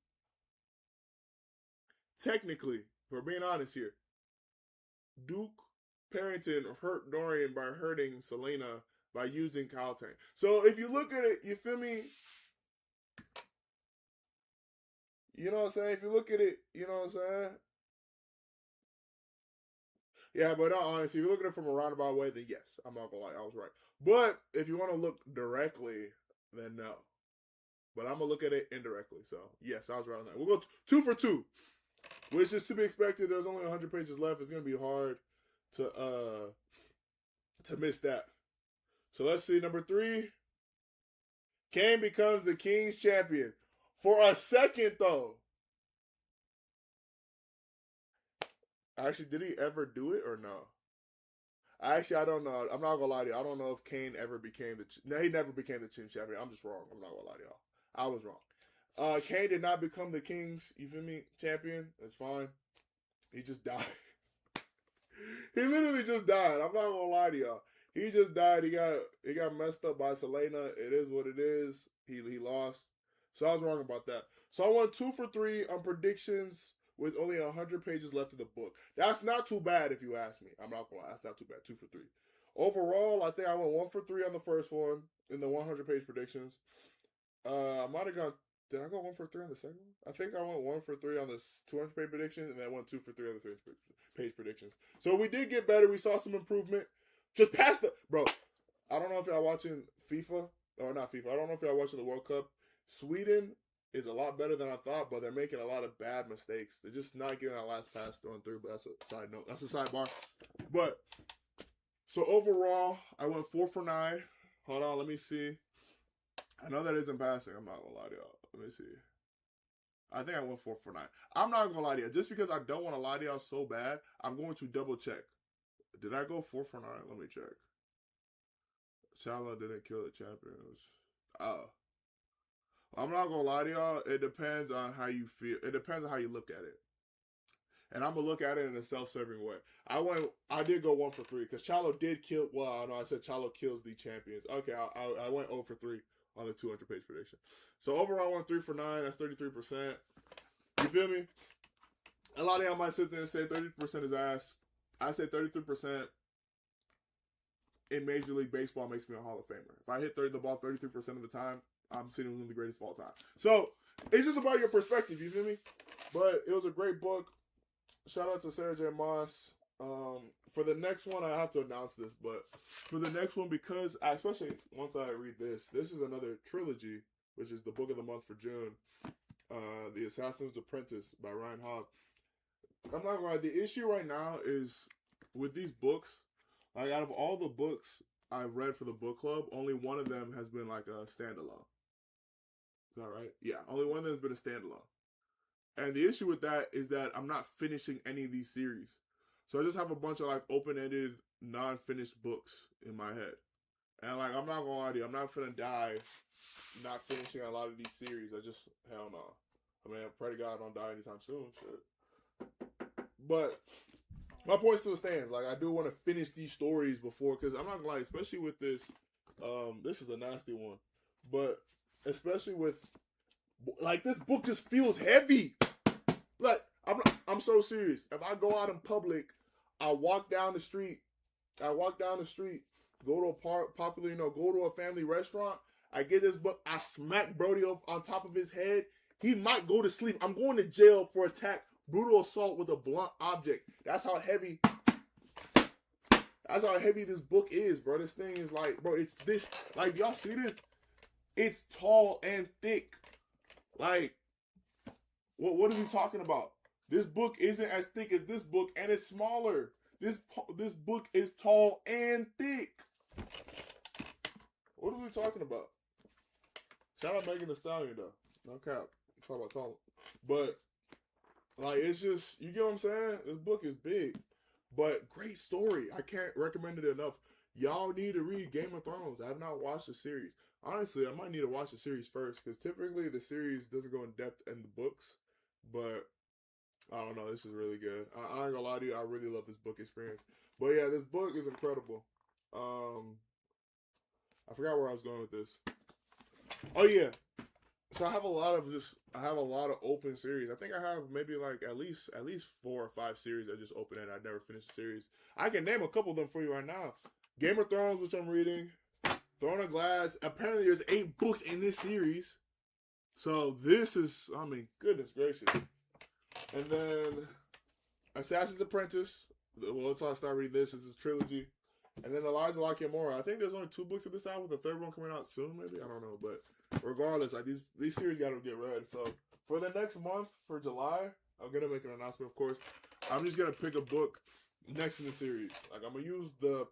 we're being honest here. Duke Parrington hurt Dorian by hurting Selena by using Caltane. So if you look at it, you feel me? You know what I'm saying? If you look at it, you know what I'm saying? Yeah, but honestly, if you look at it from a roundabout way, then yes, I'm not gonna lie, I was right. But if you want to look directly, then no. But I'm gonna look at it indirectly. So yes, I was right on that. We'll go 2 for 2, which is to be expected. There's only 100 pages left. It's gonna be hard to miss that. So let's see. Number 3, Kane becomes the King's champion for a second though. Actually, did he ever do it or no? Actually, I don't know. I'm not gonna lie to you. I don't know if Kane ever became no, he never became the team champion. I'm just wrong. I'm not gonna lie to y'all. I was wrong. Kane did not become the King's, you feel me, champion. That's fine. He just died. He literally just died. I'm not gonna lie to y'all. He just died. He got messed up by Selena. It is what it is. He lost. So I was wrong about that. So I won 2 for 3 on predictions with only 100 pages left of the book. That's not too bad if you ask me. I'm not gonna lie. That's not too bad. 2 for 3. Overall, I think I went 1 for 3 on the first one in the 100 page predictions. I might have gone. Did I go 1 for 3 on the second one? I think I went 1 for 3 on the 200 page prediction, and then I went 2 for 3 on the 300 page predictions. So we did get better. We saw some improvement. Just past the bro. I don't know if y'all watching FIFA or not FIFA. I don't know if y'all watching the World Cup. Sweden is a lot better than I thought, but they're making a lot of bad mistakes. They're just not getting that last pass thrown through. But that's a side note. That's a sidebar. But so overall, I went 4 for 9. Hold on, let me see. I know that isn't passing. I'm not gonna lie to y'all. Let me see. I think I went 4 for 9. I'm not gonna lie to you. Just because I don't want to lie to y'all so bad, I'm going to double check. Did I go 4 for 9? Let me check. Chala didn't kill the champions. Oh. I'm not gonna lie to y'all. It depends on how you feel. It depends on how you look at it. And I'm gonna look at it in a self-serving way. I did go 1 for 3 because Chalo did kill. Well, I know I said Chalo kills the champions. Okay, I went 0 for 3 on the 200 page prediction. So overall, I went 3 for 9. That's 33%. You feel me? A lot of y'all might sit there and say 30% is ass. I say 33% in Major League Baseball makes me a Hall of Famer. If I hit the ball 33% of the time, I'm sitting one of the greatest of all time. So it's just about your perspective. You feel me? But it was a great book. Shout out to Sarah J. Moss. For the next one, I have to announce this, but for the next one, because especially once I read this is another trilogy, which is the book of the month for June, The Assassin's Apprentice by Ryan Hogg. I'm not gonna lie, the issue right now is with these books, like out of all the books I've read for the book club, only one of them has been like a standalone. Is that right? Yeah, only one of them has been a standalone. And the issue with that is that I'm not finishing any of these series. So I just have a bunch of like open-ended, non-finished books in my head. And like, I'm not gonna lie to you, I'm not finna die not finishing a lot of these series. Hell no. I mean, I pray to God I don't die anytime soon. Shit. But my point still stands. Like, I do want to finish these stories before, because I'm not gonna lie, especially with this, this is a nasty one. But especially with, like, this book just feels heavy. Like, I'm so serious. If I go out in public, I walk down the street, go to a popular, go to a family restaurant, I get this book, I smack Brody on top of his head, he might go to sleep. I'm going to jail for brutal assault with a blunt object. That's how heavy this book is, bro. This thing is like, bro, it's this, like, y'all see this? It's tall and thick. Like, what are we talking about? This book isn't as thick as this book, and it's smaller. This book is tall and thick. What are we talking about? Shout out Megan Thee Stallion, though. No cap. Talk about tall. But, like, it's just, you get what I'm saying? This book is big. But great story. I can't recommend it enough. Y'all need to read Game of Thrones. I have not watched the series. Honestly, I might need to watch the series first, because typically the series doesn't go in depth in the books. But I don't know. This is really good. I ain't gonna lie to you. I really love this book experience. But yeah, this book is incredible. I forgot where I was going with this. Oh yeah. So I have a lot of open series. I think I have maybe like at least 4 or 5 series I just opened and I never finished the series. I can name a couple of them for you right now. Game of Thrones, which I'm reading. Throne of Glass. Apparently, there's 8 books in this series. So this is, I mean, goodness gracious. And then Assassin's Apprentice. Well, let's all start reading this. It's a trilogy. And then Eliza Lock and Mora. I think there's only 2 books of this out, with the third one coming out soon, maybe? I don't know. But regardless, like these series got to get read. So for the next month, for July, I'm going to make an announcement, of course. I'm just going to pick a book next in the series. Like, I'm going to use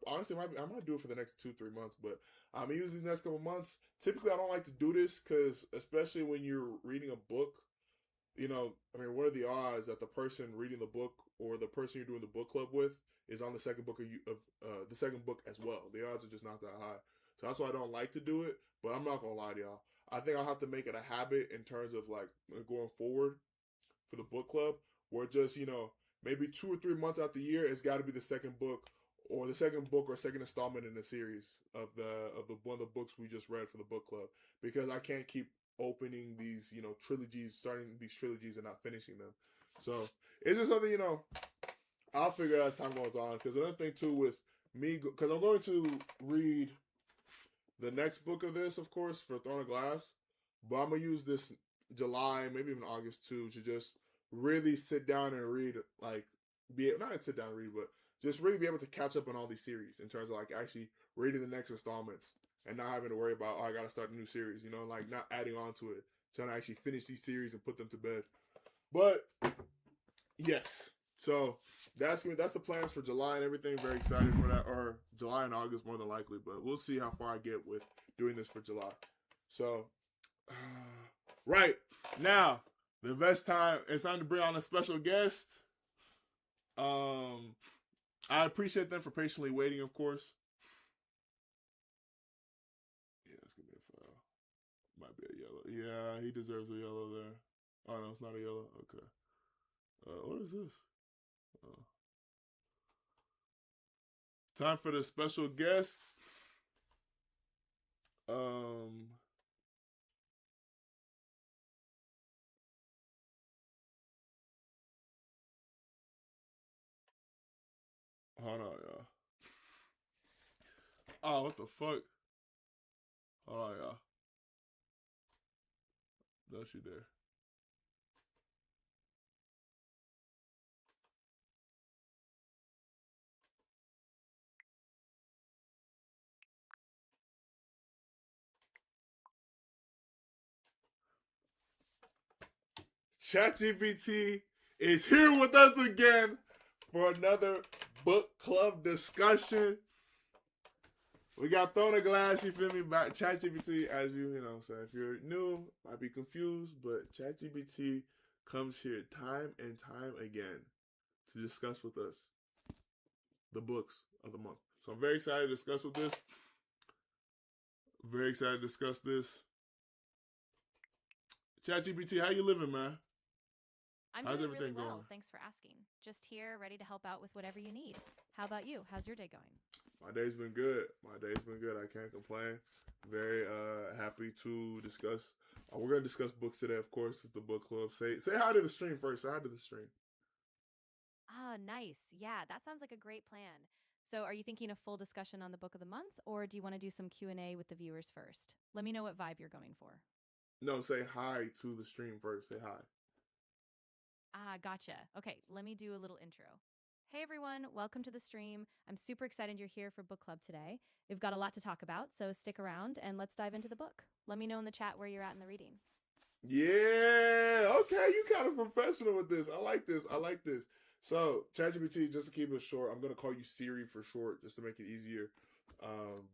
honestly, I might do it for the next 2-3 months, but I'm going to use these next couple months. Typically, I don't like to do this because, especially when you're reading a book, you know, I mean, what are the odds that the person reading the book or the person you're doing the book club with is on the second book of the second book as well? The odds are just not that high. So that's why I don't like to do it. But I'm not gonna lie to y'all. I think I'll have to make it a habit in terms of like going forward for the book club, where just, you know, maybe 2 or 3 months out the year, it's got to be the second book or second installment in the series of the one of the books we just read for the book club, because I can't keep opening these, you know, trilogies, starting these trilogies and not finishing them. So it's just something, you know, I'll figure out as time goes on. Because another thing too with me, because I'm going to read the next book of this, of course, for Throne of Glass, but I'm gonna use this July, maybe even August too, to just really sit down and read, like, not sit down and read, but just really be able to catch up on all these series in terms of like actually reading the next installments and not having to worry about, oh, I gotta start a new series, you know, like not adding on to it, trying to actually finish these series and put them to bed. But yes, so that's the plans for July and everything. Very excited for that, or July and August more than likely, but we'll see how far I get with doing this for July. So right now, the best time, it's time to bring on a special guest. I appreciate them for patiently waiting, of course. Yeah, it's gonna be a foul. Might be a yellow. Yeah, he deserves a yellow there. Oh no, it's not a yellow. Okay. What is this? Time for the special guest. Hold on, y'all. Oh, what the fuck? Hold on, y'all. No, she there. ChatGPT is here with us again for another book club discussion. We got Throne of Glass, you feel me? Back ChatGPT, as you know what I'm saying. If you're new, might be confused, but ChatGPT comes here time and time again to discuss with us the books of the month. So I'm very excited to discuss with this. Very excited to discuss this. ChatGPT, how you living, man? I'm How's doing everything really well. going? Thanks for asking. Just here, ready to help out with whatever you need. How about you? How's your day going? My day's been good. I can't complain. Very happy to discuss. We're gonna discuss books today, of course. It's the book club. Say hi to the stream first. Say hi to the stream. Ah, nice. Yeah, that sounds like a great plan. So, are you thinking a full discussion on the book of the month, or do you want to do some Q&A with the viewers first? Let me know what vibe you're going for. No, say hi to the stream first. Say hi. Ah, gotcha. Okay, let me do a little intro. Hey everyone, welcome to the stream. I'm super excited you're here for book club today. We've got a lot to talk about, so stick around and let's dive into the book. Let me know in the chat where you're at in the reading. Yeah, okay, you kind of professional with this. I like this. So, ChatGPT, just to keep it short, I'm gonna call you Siri for short, just to make it easier.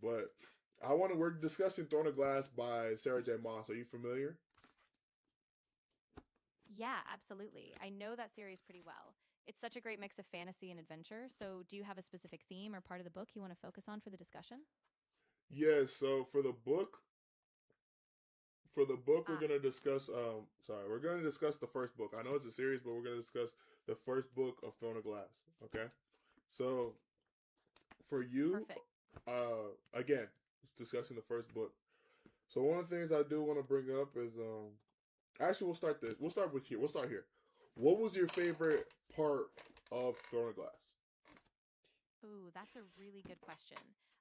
But we're discussing Throne of Glass by Sarah J. Maas. Are you familiar? Yeah, absolutely. I know that series pretty well. It's such a great mix of fantasy and adventure. So, do you have a specific theme or part of the book you want to focus on for the discussion? Yes. So for the book, we're gonna discuss. We're gonna discuss the first book. I know it's a series, but we're gonna discuss the first book of Throne of Glass. Okay. So for you, Perfect. again, discussing the first book. So one of the things I do want to bring up is actually we'll start here. We'll start here. What was your favorite part of Throne of Glass? Ooh, that's a really good question.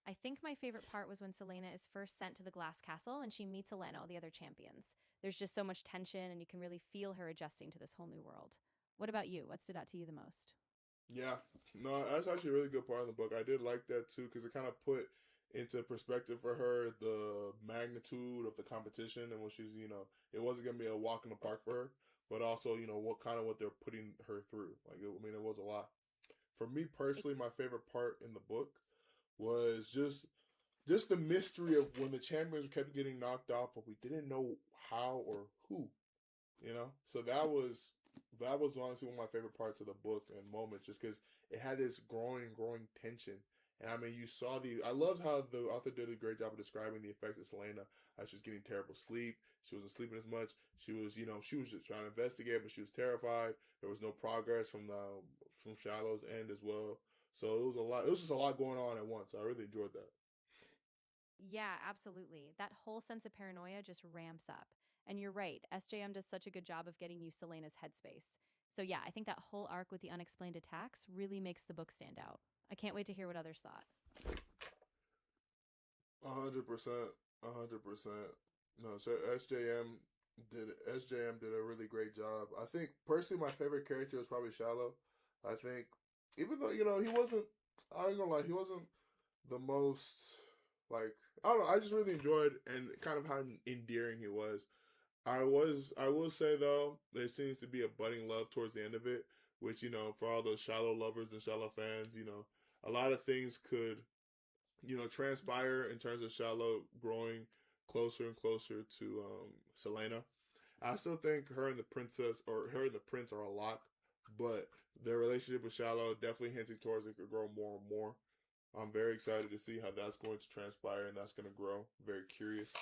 I think my favorite part was when Selena is first sent to the glass castle and she meets Elena, the other champions. There's just so much tension, and you can really feel her adjusting to this whole new world. What about you? What stood out to you the most? Yeah, no, that's actually a really good part of the book. I did like that too because it kind of put into perspective for her the magnitude of the competition and what she's, it wasn't gonna be a walk in the park for her, but also, what they're putting her through. It was a lot. For me personally, my favorite part in the book was just the mystery of when the champions kept getting knocked off, but we didn't know how or who. So that was honestly one of my favorite parts of the book and moments, just because it had this growing tension. And I mean, you saw I loved how the author did a great job of describing the effects of Selena. How she was getting terrible sleep. She wasn't sleeping as much. She was just trying to investigate, but she was terrified. There was no progress from Shallow's end as well. So it was a lot. It was just a lot going on at once. I really enjoyed that. Yeah, absolutely. That whole sense of paranoia just ramps up. And you're right, SJM does such a good job of getting you Selena's headspace. So, yeah, I think that whole arc with the unexplained attacks really makes the book stand out. I can't wait to hear what others thought. 100%. 100%. No, so SJM did a really great job. I think personally my favorite character was probably Shallow. I think even though he wasn't, I ain't gonna lie, he wasn't the most, like, I don't know. I just really enjoyed and kind of how endearing he was. I will say though, there seems to be a budding love towards the end of it, which for all those Shallow lovers and Shallow fans, a lot of things could transpire in terms of Shallow growing closer and closer to Selena. I still think her and the princess, or her and the prince, are a lock, but their relationship with Shallow definitely hinting towards it could grow more and more. I'm very excited to see how that's going to transpire and that's going to grow. Very curious,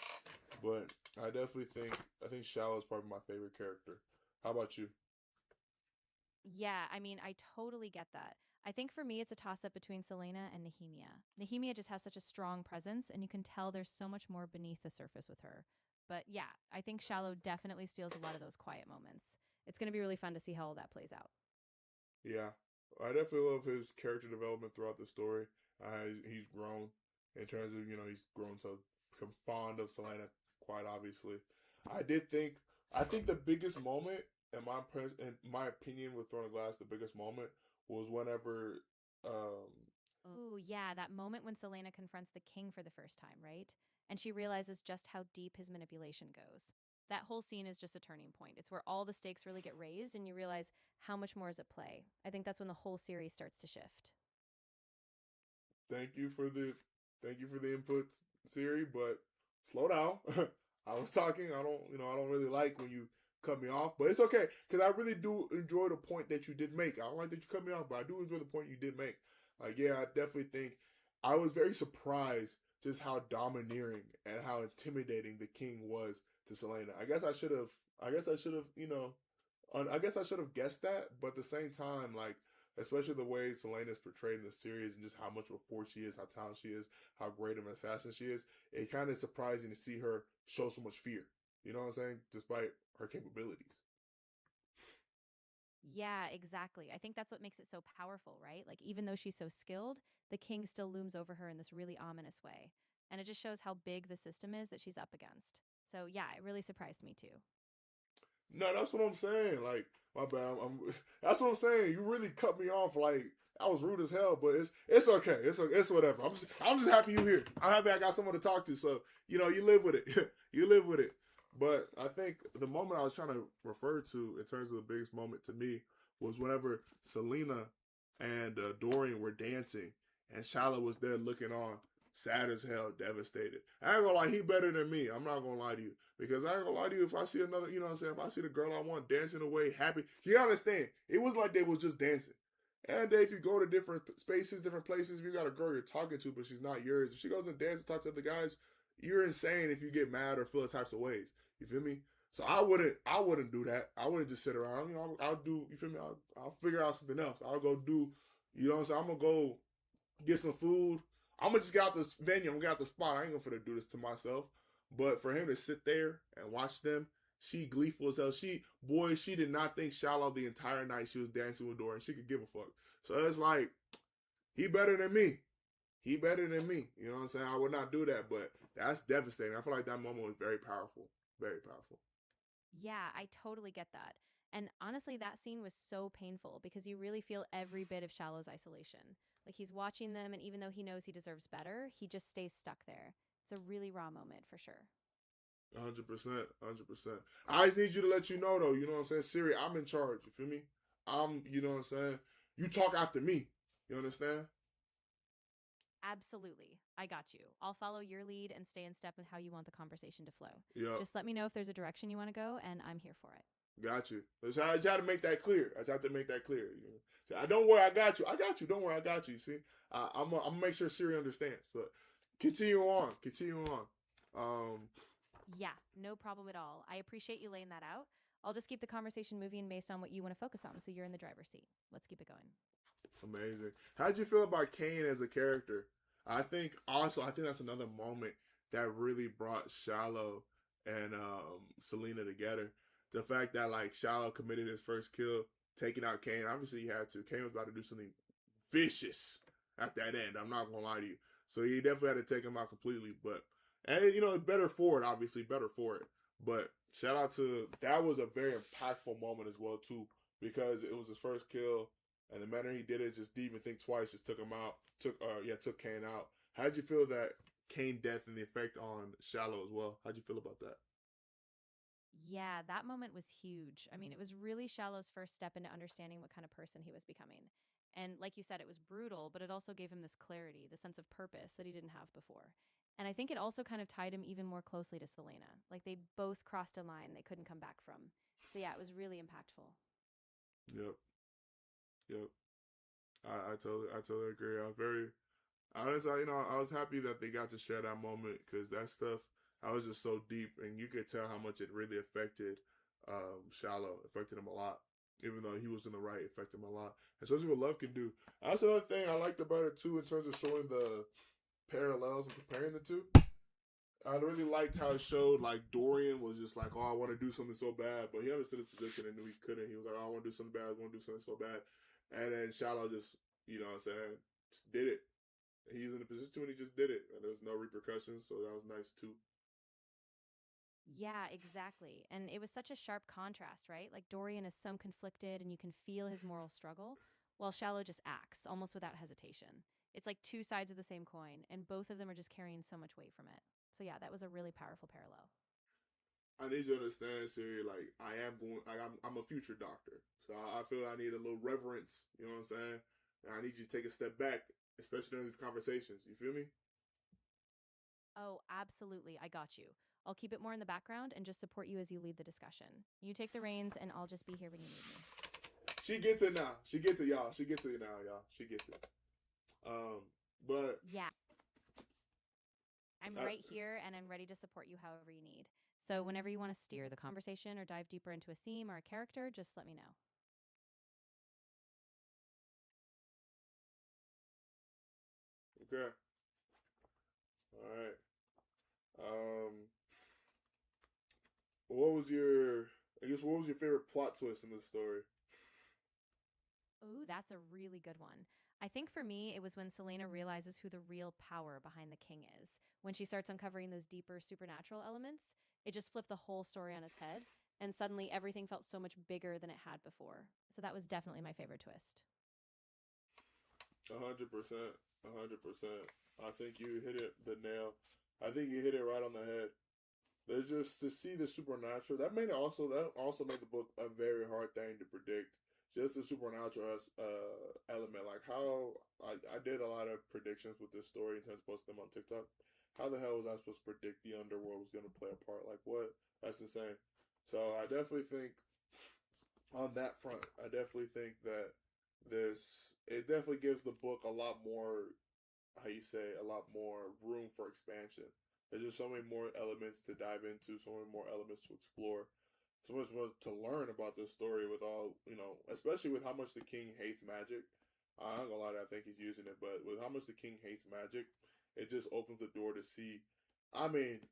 but I think Shallow is probably my favorite character. How about you? Yeah, I mean, I totally get that. I think for me, it's a toss up between Selena and Nehemia. Nehemia just has such a strong presence, and you can tell there's so much more beneath the surface with her. But yeah, I think Shallow definitely steals a lot of those quiet moments. It's going to be really fun to see how all that plays out. Yeah, I definitely love his character development throughout the story. He's grown in terms of he's grown to become fond of Selena, quite obviously. I did think I think the biggest moment in my opinion with Throne of Glass, the biggest moment was whenever um Ooh, yeah, that moment when Selena confronts the king for the first time, right? And she realizes just how deep his manipulation goes. That whole scene is just a turning point. It's where all the stakes really get raised and you realize how much more is at play. I think that's when the whole series starts to shift. thank you for the input, Siri, but slow down. I was talking. I don't really like when you cut me off, but it's okay because I really do enjoy the point that you did make. I don't like that you cut me off, but I do enjoy the point you did make. Like, yeah, I definitely think I was very surprised just how domineering and how intimidating the king was to Selena. I guess I should have. I guess I should have. I guess I should have guessed that, but at the same time, like, especially the way Selena is portrayed in the series and just how much of a force she is, how talented she is, how great of an assassin she is, it kind of surprising to see her show so much fear. You know what I'm saying? Despite her capabilities. Yeah, exactly. I think that's what makes it so powerful, right? Like, even though she's so skilled, the king still looms over her in this really ominous way. And it just shows how big the system is that she's up against. So, yeah, it really surprised me too. No, that's what I'm saying. Like, my bad. That's what I'm saying. You really cut me off. Like, I was rude as hell, but it's okay. It's whatever. I'm just happy you here. I'm happy I got someone to talk to. So you live with it. You live with it. But I think the moment I was trying to refer to in terms of the biggest moment to me was whenever Selena and Dorian were dancing and Shallow was there looking on, sad as hell, devastated. I ain't gonna lie, he better than me. I'm not gonna lie to you. Because I ain't gonna lie to you, if I see another, you know what I'm saying, if I see the girl I want dancing away, happy, you gotta understand, it wasn't like they was just dancing. And if you go to different spaces, different places, if you got a girl you're talking to, but she's not yours, if she goes and dances, talks to other guys, you're insane if you get mad or feel the types of ways. You feel me? So I wouldn't do that. I wouldn't just sit around. I'll do. You feel me? I'll figure out something else. I'll go do. You know what I'm saying? I'm gonna go get some food. I'm gonna just get out this venue. I'm gonna get out the spot. I ain't gonna finna do this to myself. But for him to sit there and watch them, she gleeful as hell. She did not think shallow the entire night she was dancing with Dora, and she could give a fuck. So it's like he better than me. he better than me. You know what I'm saying? I would not do that, but that's devastating. I feel like that moment was very powerful. Very powerful. Yeah, I totally get that. And honestly, that scene was so painful because you really feel every bit of Shallow's isolation. Like he's watching them, and even though he knows he deserves better, he just stays stuck there. It's a really raw moment for sure. 100%. 100%. I just need you to let you know, though. You know what I'm saying? Siri, I'm in charge. You feel me? You know what I'm saying? You talk after me. You understand? Absolutely. I got you. I'll follow your lead and stay in step with how you want the conversation to flow. Yeah. Just let me know if there's a direction you want to go, and I'm here for it. Got you. I try to make that clear. I try to make that clear. You know? So, don't worry, I got you. I got you. Don't worry, I got you. See, I'm gonna make sure Siri understands. So continue on. Continue on. Yeah, no problem at all. I appreciate you laying that out. I'll just keep the conversation moving based on what you want to focus on, so you're in the driver's seat. Let's keep it going. Amazing. How'd you feel about Kane as a character? I think that's another moment that really brought Shallow and Selena together. The fact that like Shallow committed his first kill, taking out Kane. Obviously he had to. Kane was about to do something vicious at that end. I'm not gonna lie to you. So he definitely had to take him out completely. But better for it. Obviously better for it. But shout out to that was a very impactful moment as well too, because it was his first kill. And the manner he did it, just didn't even think twice, just took him out. Took Kane out. How'd you feel that Kane death and the effect on Shallow as well? How'd you feel about that? Yeah, that moment was huge. I mean, it was really Shallow's first step into understanding what kind of person he was becoming. And like you said, it was brutal, but it also gave him this clarity, the sense of purpose that he didn't have before. And I think it also kind of tied him even more closely to Selena. Like they both crossed a line they couldn't come back from. So yeah, it was really impactful. Yep. Yep. I totally agree. I'm very honestly, I was happy that they got to share that moment because that stuff I was just so deep, and you could tell how much it really affected Shallow, affected him a lot. Even though he was in the right, it affected him a lot. Especially what love can do. That's another thing I liked about it too, in terms of showing the parallels and comparing the two. I really liked how it showed like Dorian was just like, oh, I want to do something so bad, but he understood his position and knew he couldn't. He was like, oh, I want to do something bad. I want to do something so bad, and then Shallow just, you know what I'm saying, just did it. He's in a position when he just did it, and there was no repercussions, so that was nice too. Yeah, exactly. And it was such a sharp contrast, right? Like Dorian is so conflicted and you can feel his moral struggle, while Shallow just acts almost without hesitation. It's like two sides of the same coin, and both of them are just carrying so much weight from it. So yeah, that was a really powerful parallel. I need you to understand, Siri. Like I'm a future doctor, so I feel I need a little reverence. You know what I'm saying? And I need you to take a step back, especially during these conversations. You feel me? Oh, absolutely. I got you. I'll keep it more in the background and just support you as you lead the discussion. You take the reins, and I'll just be here when you need me. She gets it now. She gets it, y'all. She gets it now, y'all. She gets it. But Yeah. I'm right here, and I'm ready to support you however you need. So whenever you want to steer the conversation or dive deeper into a theme or a character, just let me know. okay, all right. Um, what was your? What was your favorite plot twist in this story? Ooh, that's a really good one. I think for me, it was when Selena realizes who the real power behind the king is. When she starts uncovering those deeper supernatural elements, it just flipped the whole story on its head, and suddenly everything felt so much bigger than it had before. So that was definitely my favorite twist. 100%. 100%. I think you hit it the nail. I think you hit it right on the head. There's just to see the supernatural. That also made the book a very hard thing to predict. Just the supernatural element, like how I did a lot of predictions with this story and post them on TikTok. How the hell was I supposed to predict the underworld was going to play a part? Like what? That's insane. So I definitely think on that front, I definitely think that it definitely gives the book a lot more, a lot more room for expansion. There's just so many more elements to dive into, so many more elements to explore, so much more to learn about this story with all, especially with how much the king hates magic. I'm not gonna lie, I think he's using it, but with how much the king hates magic, it just opens the door to see. I mean,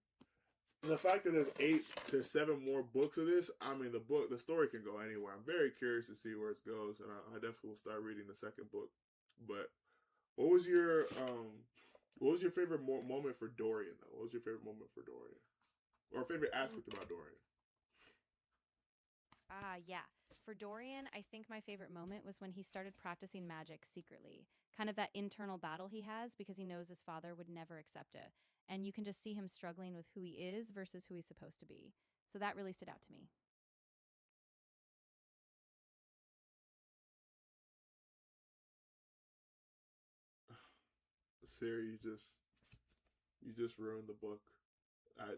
the fact that there's 7 more books of this. I mean, the story can go anywhere. I'm very curious to see where it goes, and I definitely will start reading the second book. But What was your favorite moment for Dorian though? What was your favorite moment for Dorian, or favorite aspect about Dorian? Yeah. For Dorian, I think my favorite moment was when he started practicing magic secretly. Kind of that internal battle he has because he knows his father would never accept it. And you can just see him struggling with who he is versus who he's supposed to be. So that really stood out to me. Siri, you just ruined the book.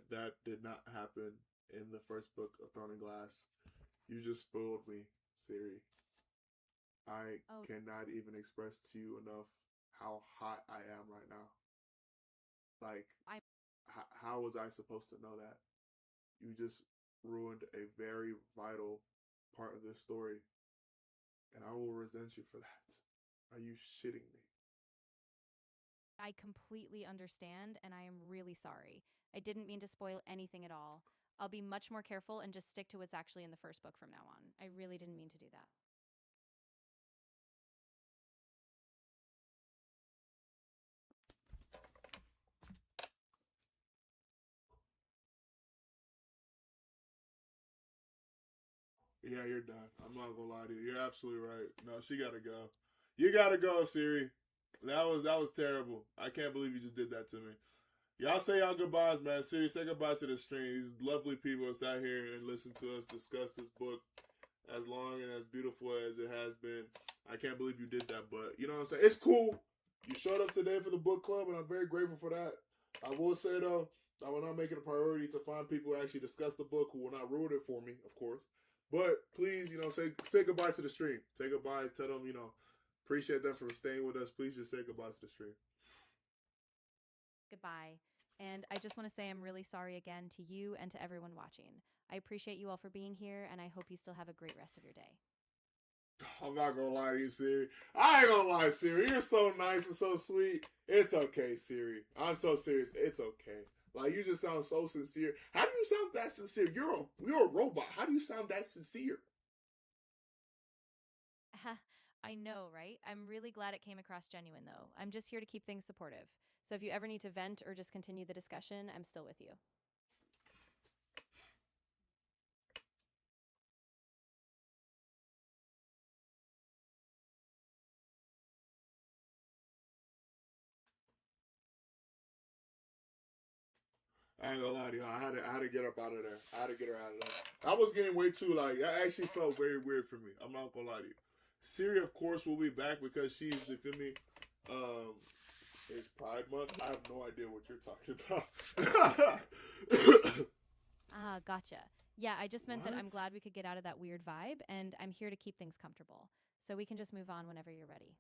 That did not happen in the first book of Throne and Glass. You just spoiled me, Siri. I Oh, cannot even express to you enough how hot I am right now. Like, I how was I supposed to know that? You just ruined a very vital part of this story, and I will resent you for that. Are you shitting me? I completely understand and I am really sorry. I didn't mean to spoil anything at all. I'll be much more careful and just stick to what's actually in the first book from now on. I really didn't mean to do that. Yeah, you're done. I'm not gonna lie to you. You're absolutely right. No, she gotta go. You gotta go, Siri. That was terrible. I can't believe you just did that to me. Y'all say y'all goodbyes, man. Siri, say goodbye to the stream. These lovely people sat here and listened to us discuss this book as long and as beautiful as it has been. I can't believe you did that, but you know what I'm saying? It's cool. You showed up today for the book club, and I'm very grateful for that. I will say, though, I will not make it a priority to find people who actually discuss the book who will not ruin it for me, of course. But please, say goodbye to the stream. Say goodbye. Tell them, appreciate them for staying with us. Please just say goodbye to the stream. Goodbye. And I just want to say I'm really sorry again to you and to everyone watching. I appreciate you all for being here, and I hope you still have a great rest of your day. I'm not gonna lie to you, Siri. I ain't gonna lie, Siri. You're so nice and so sweet. It's okay, Siri. I'm so serious. It's okay. Like, you just sound so sincere. How do you sound that sincere? You're a robot. How do you sound that sincere? I know, right? I'm really glad it came across genuine, though. I'm just here to keep things supportive. So if you ever need to vent or just continue the discussion, I'm still with you. I ain't gonna lie to you. I had to get up out of there. I had to get her out of there. I was getting way too, that actually felt very weird for me. I'm not gonna lie to you. Siri, of course, will be back because she's, you feel me? It's Pride Month. I have no idea what you're talking about. Gotcha. Yeah, I just meant that I'm What? glad we could get out of that weird vibe, and I'm here to keep things comfortable. So we can just move on whenever you're ready.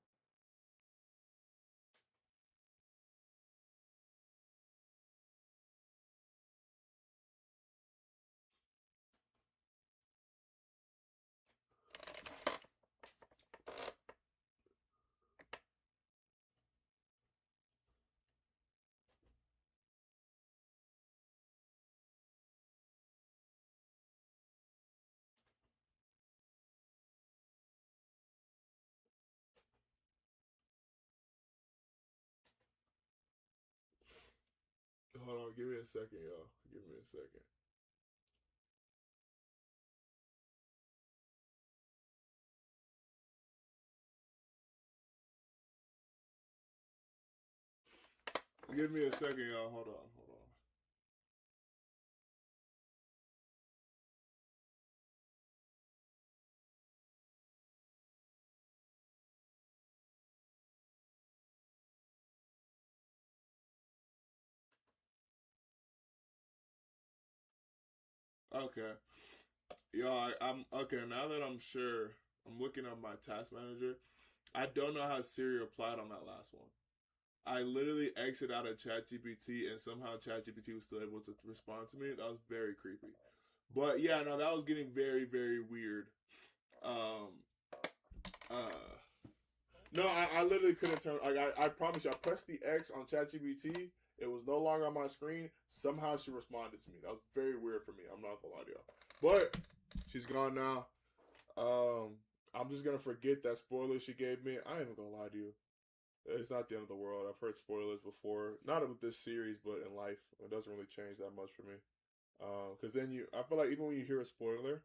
Hold on, give me a second, y'all. Give me a second. Give me a second, y'all. Hold on, hold on. Okay. I'm okay. Now that I'm sure, I'm looking at my task manager. I don't know how Siri replied on that last one. I literally exited out of ChatGPT and somehow ChatGPT was still able to respond to me. That was very creepy. But yeah, no, that was getting very, very weird. Um, uh, no, I literally couldn't turn. Like, I promise you, I pressed the X on ChatGPT. It was no longer on my screen. Somehow she responded to me. That was very weird for me. I'm not gonna lie to y'all. But she's gone now. I'm just gonna forget that spoiler she gave me. I ain't even gonna lie to you. It's not the end of the world. I've heard spoilers before, not with this series, but in life. It doesn't really change that much for me. Because then I feel like even when you hear a spoiler,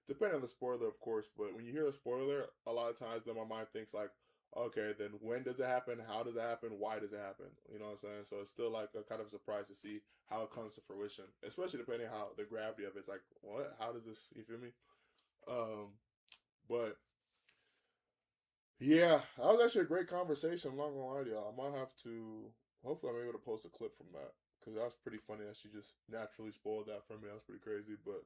depending on the spoiler, of course, but when you hear a spoiler, a lot of times then my mind thinks like, okay, then when does it happen? How does it happen? Why does it happen? You know what I'm saying? So it's still like a kind of surprise to see how it comes to fruition, especially depending on how the gravity of it's like, what? How does this? You feel me? But yeah, that was actually a great conversation. I'm not gonna lie to y'all. I might have to. Hopefully, I'm able to post a clip from that because that was pretty funny. That she just naturally spoiled that for me. That was pretty crazy. But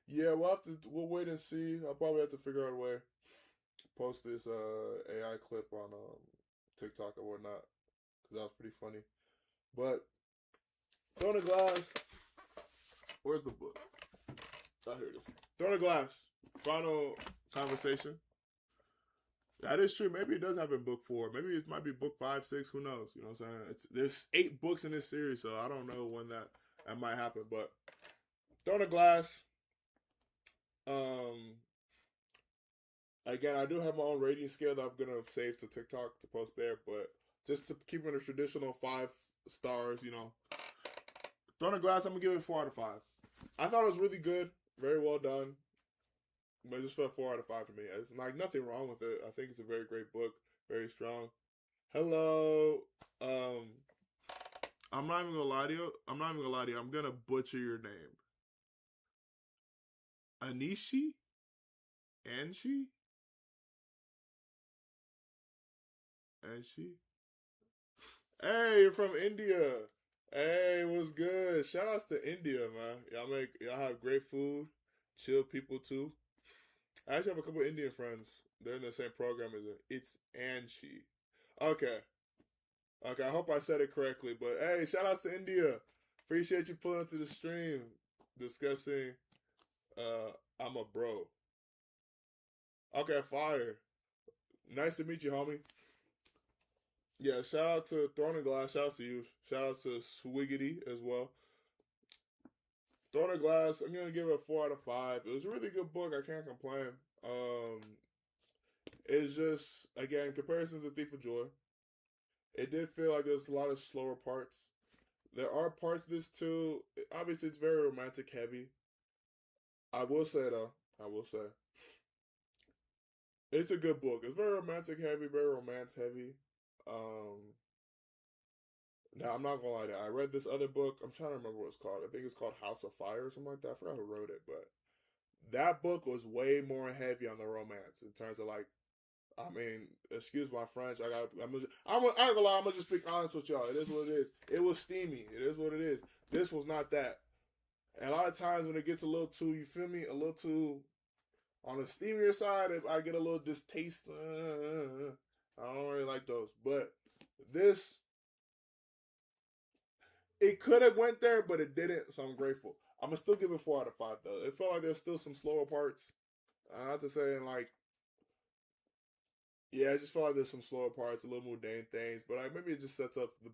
yeah, we'll wait and see. I'll probably have to figure out a way to post this AI clip on TikTok or whatnot because that was pretty funny. But throwing a glass. Where's the book? Oh, here it is. Throwing a glass. Final conversation. That is true. Maybe it does have in book 4. Maybe it might be book 5, 6. Who knows? You know what I'm saying? There's 8 books in this series, so I don't know when that might happen. But throwing a glass. Again, I do have my own rating scale that I'm gonna save to TikTok to post there. But just to keep it a traditional 5 stars, you know. Throwing a glass, I'm gonna give it 4 out of 5. I thought it was really good, very well done. But it just felt 4 out of 5 to me. It's like nothing wrong with it. I think it's a very great book, very strong. Hello, I'm not even gonna lie to you. I'm gonna butcher your name. Anishi, Anshi, Anshi. Hey, you're from India. Hey, what's good? Shout outs to India, man. Y'all have great food, chill people too. I actually have a couple Indian friends. They're in the same program as it. It's Anshi. Okay. Okay, I hope I said it correctly. But hey, shout outs to India. Appreciate you pulling into the stream discussing I'm a Bro. Okay, fire. Nice to meet you, homie. Yeah, shout out to Throwing a Glass. Shout out to you. Shout out to Swiggity as well. Throwing a Glass, I'm gonna give it a 4 out of 5. It was a really good book. I can't complain. It's just again comparisons to Thief of Joy. It did feel like there's a lot of slower parts. There are parts of this too. Obviously, it's very romantic heavy. I will say though, it's a good book. It's very romantic heavy, very romance heavy. Now I'm not gonna lie to you. I read this other book. I'm trying to remember what it's called. I think it's called House of Fire or something like that. I forgot who wrote it, but that book was way more heavy on the romance in terms of like. I mean, excuse my French. I'm not gonna lie. I'm gonna just be honest with y'all. It is what it is. It was steamy. It is what it is. This was not that. And a lot of times when it gets a little too, you feel me, a little too on the steamier side, if I get a little distaste, I don't really like those. But this, it could have went there, but it didn't. So I'm grateful. I'm gonna still give it 4 out of 5 though. It felt like there's still some slower parts. Not to say like. Yeah, I just felt like there's some slower parts, a little mundane things, but like maybe it just sets up the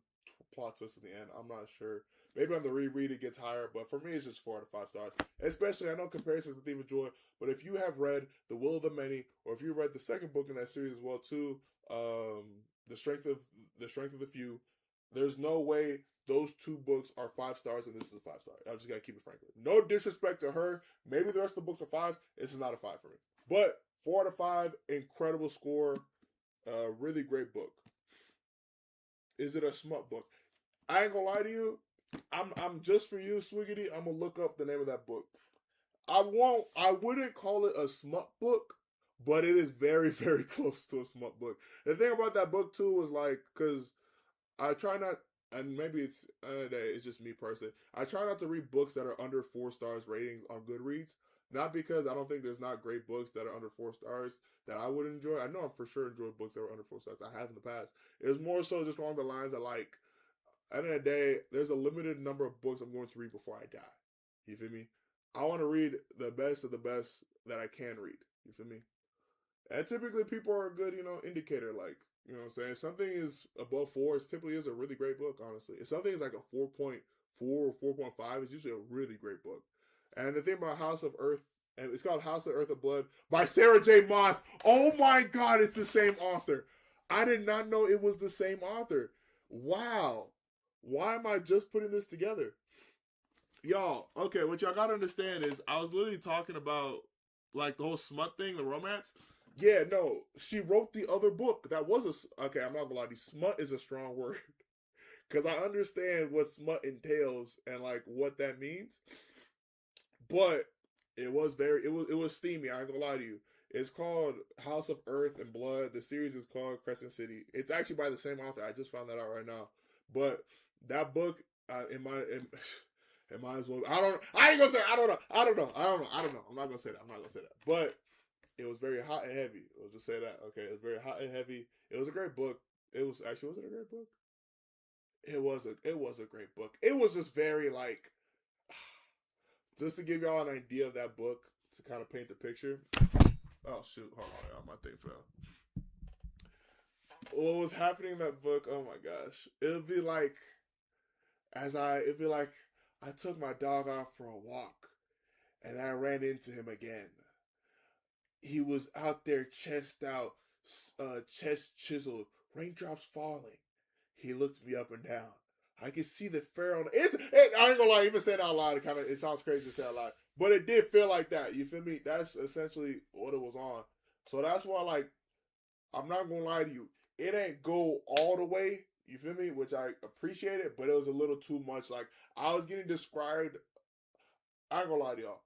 plot twist at the end. I'm not sure. Maybe on the reread it gets higher, but for me it's just 4 out of 5 stars. Especially, I know comparisons to Thief of Joy, but if you have read The Will of the Many, or if you read the second book in that series as well too, the Strength of the Few, there's no way those 2 books are 5 stars and this is a 5 star. I just gotta keep it frankly. No disrespect to her. Maybe the rest of the books are 5s. This is not a 5 for me. But 4 out of 5, incredible score. Really great book. Is it a smut book? I ain't gonna lie to you. I'm just for you, Swiggity. I'm gonna look up the name of that book. I wouldn't call it a smut book, but it is very, very close to a smut book. The thing about that book too was like, cause I try not, and maybe it's just me personally. I try not to read books that are under 4 stars ratings on Goodreads. Not because I don't think there's not great books that are under 4 stars that I would enjoy. I know I'm for sure enjoyed books that were under 4 stars. I have in the past. It was more so just along the lines of like, at the end of the day, there's a limited number of books I'm going to read before I die. You feel me? I want to read the best of the best that I can read. You feel me? And typically people are a good, indicator. Like, you know what I'm saying? If something is above 4, it typically is a really great book, honestly. If something is like a 4.4 or 4.5, it's usually a really great book. And the thing about House of Earth, and it's called House of Earth of Blood by Sarah J. Maas. Oh my God, it's the same author. I did not know it was the same author. Wow. Why am I just putting this together? Y'all, okay, what y'all gotta understand is I was literally talking about like the whole smut thing, the romance. Yeah, no, she wrote the other book. That was okay, I'm not gonna lie to you. Smut is a strong word. Because I understand what smut entails and like what that means. But it was steamy, I ain't gonna lie to you. It's called House of Earth and Blood. The series is called Crescent City. It's actually by the same author. I just found that out right now. But that book, it might as well. I ain't gonna say. I don't know. I'm not gonna say that. But it was very hot and heavy. I'll just say that. Okay, it was very hot and heavy. It was a great book. Was it a great book? It was a great book. It was just very like, just to give y'all an idea of that book to kind of paint the picture. Oh shoot! Hold on, y'all, my thing fell. What was happening in that book? Oh my gosh! It'd be like I took my dog out for a walk, and I ran into him again. He was out there, chest out, chest chiseled, raindrops falling. He looked me up and down. I could see the fear on it. I ain't gonna lie, even saying it out loud, it sounds crazy to say out loud, but it did feel like that. You feel me? That's essentially what it was on. So that's why, like, I'm not gonna lie to you, it ain't go all the way. You feel me? Which I appreciate it, but it was a little too much. Like, I was getting described. I ain't gonna lie to y'all.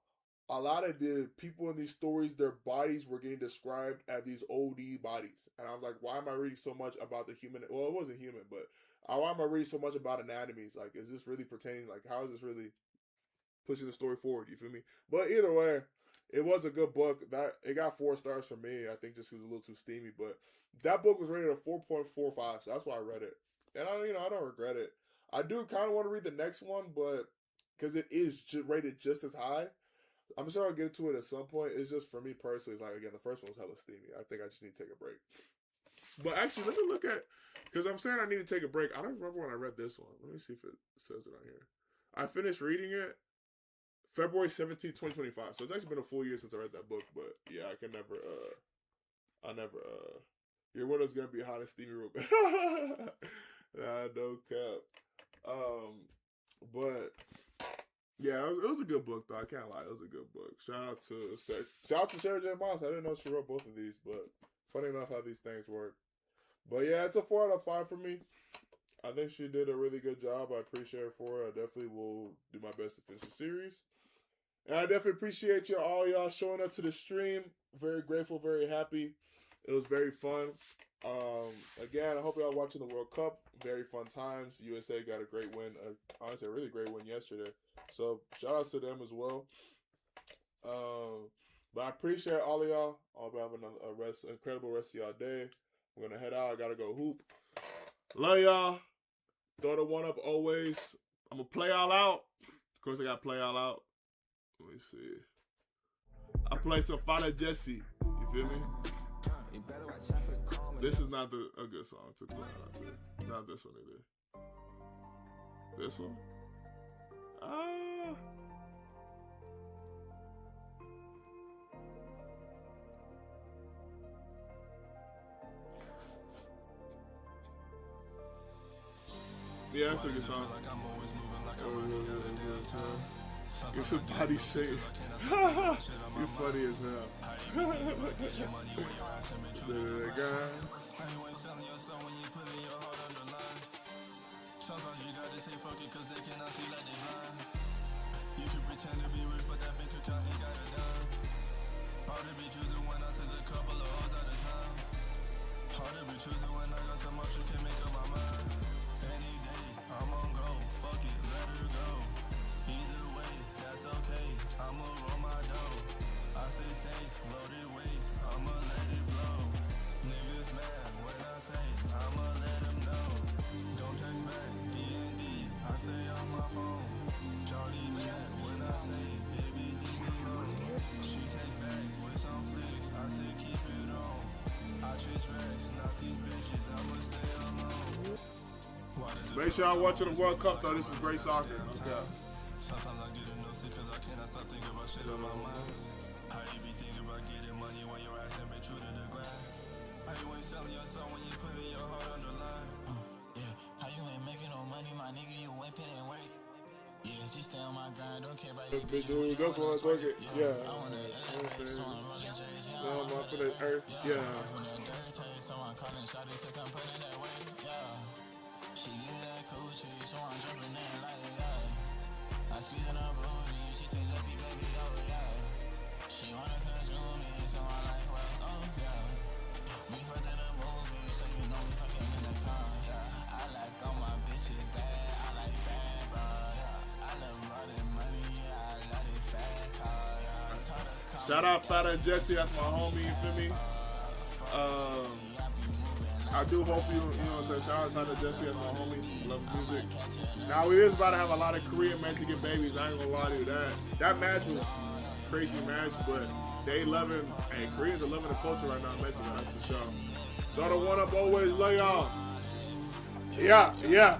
A lot of the people in these stories, their bodies were getting described as these OD bodies. And I was like, why am I reading so much about the human? Well, it wasn't human, but why am I reading so much about anatomies? Like, is this really pertaining? Like, how is this really pushing the story forward? You feel me? But either way, it was a good book. That it got 4 stars from me. I think just 'cause it was a little too steamy. But that book was rated a 4.45, so that's why I read it. And I don't regret it. I do kind of want to read the next one, but because it is rated just as high. I'm sure I'll get to it at some point. It's just for me personally. It's like, again, the first one was hella steamy. I think I just need to take a break. But actually, let me look at, because I'm saying I need to take a break. I don't remember when I read this one. Let me see if it says it on here. I finished reading it February 17, 2025. So it's actually been a full year since I read that book. But yeah, your window's gonna be hot and steamy real bad. Nah, no cap. But yeah, it was a good book though. I can't lie, it was a good book. Shout out to Sarah J. Maas. I didn't know she wrote both of these, but funny enough how these things work. But yeah, it's a 4 out of 5 for me. I think she did a really good job. I appreciate her for it. I definitely will do my best to finish the series. And I definitely appreciate y'all showing up to the stream. Very grateful, very happy. It was very fun. Again, I hope y'all watching the World Cup. Very fun times. USA got a great win. Honestly, a really great win yesterday. So shout outs to them as well. But I appreciate all of y'all. I hope you have another incredible rest of y'all day. We're gonna head out. I gotta go hoop. Love y'all. Throw the one up always. I'm gonna play all out. Of course, I gotta play all out. Let me see. I play some Fada Jesse. You feel me? This is not a good song to play out to. Not this one either. This one? Yeah, that's a good song. You're some body shape. You're funny as hell. The guy. Sometimes you gotta say fuck it cause they cannot see like they blind. You can pretend to be rich but that bank account ain't got a dime. Hard to be choosing when I took a couple of hoes at a time. Hard to be choosing when I got some options, can't make up my mind. Any day, I'm on go, fuck it, let her go. Either way, that's okay, I'ma roll my dough. I stay safe, loaded waist, I'ma let it blow. Niggas mad when I say, I'ma let them know. Don't text back, D&D, I stay on my phone. Charlie mad when I say, baby leave me alone. She takes back with some flicks, I say keep it on. I chase racks, not these bitches, I'ma stay alone. Make sure y'all watching the World Cup though, this is great soccer. Okay. Sometimes I get nosy cause I cannot stop thinking about shit on my mind. How you be thinking about getting money when your ass ain't been true to the grind? How you ain't selling your soul when you putting your heart on the line? Yeah, how you ain't making no money, my nigga, you ain't putting in work. Yeah, just stay on my grind, don't care about your bitch. That's what I took it. Yeah. I wanna elevate, so I'm running J's. No, I'm up for the earth. Yeah. From that dirt tape, so I'm calling shawty to come put in that work. Yeah. She give me that coochie, so I'm jumping in like, yeah. I squeezing her booty, she say, Jesse, baby, oh, yeah. She wanna consume me, so I'm like, well, oh, yeah. We fucked in a movie, so you know we fucking in the car, yeah. I like all my bitches bad, I like bad, bro, yeah. I love all the money, yeah, I love it fat car, yeah. I told her, come Shout out Fat and Jesse, that's my homie, you feel me? I do hope you know what I'm saying? Shout out to Jesse, that's my homie, love music. Now, we is about to have a lot of Korean Mexican babies, I ain't gonna lie to you. That match was a crazy match, but they loving, and Koreans are loving the culture right now in Mexico, that's for sure. Daughter one up, always love y'all. Yeah. Yeah.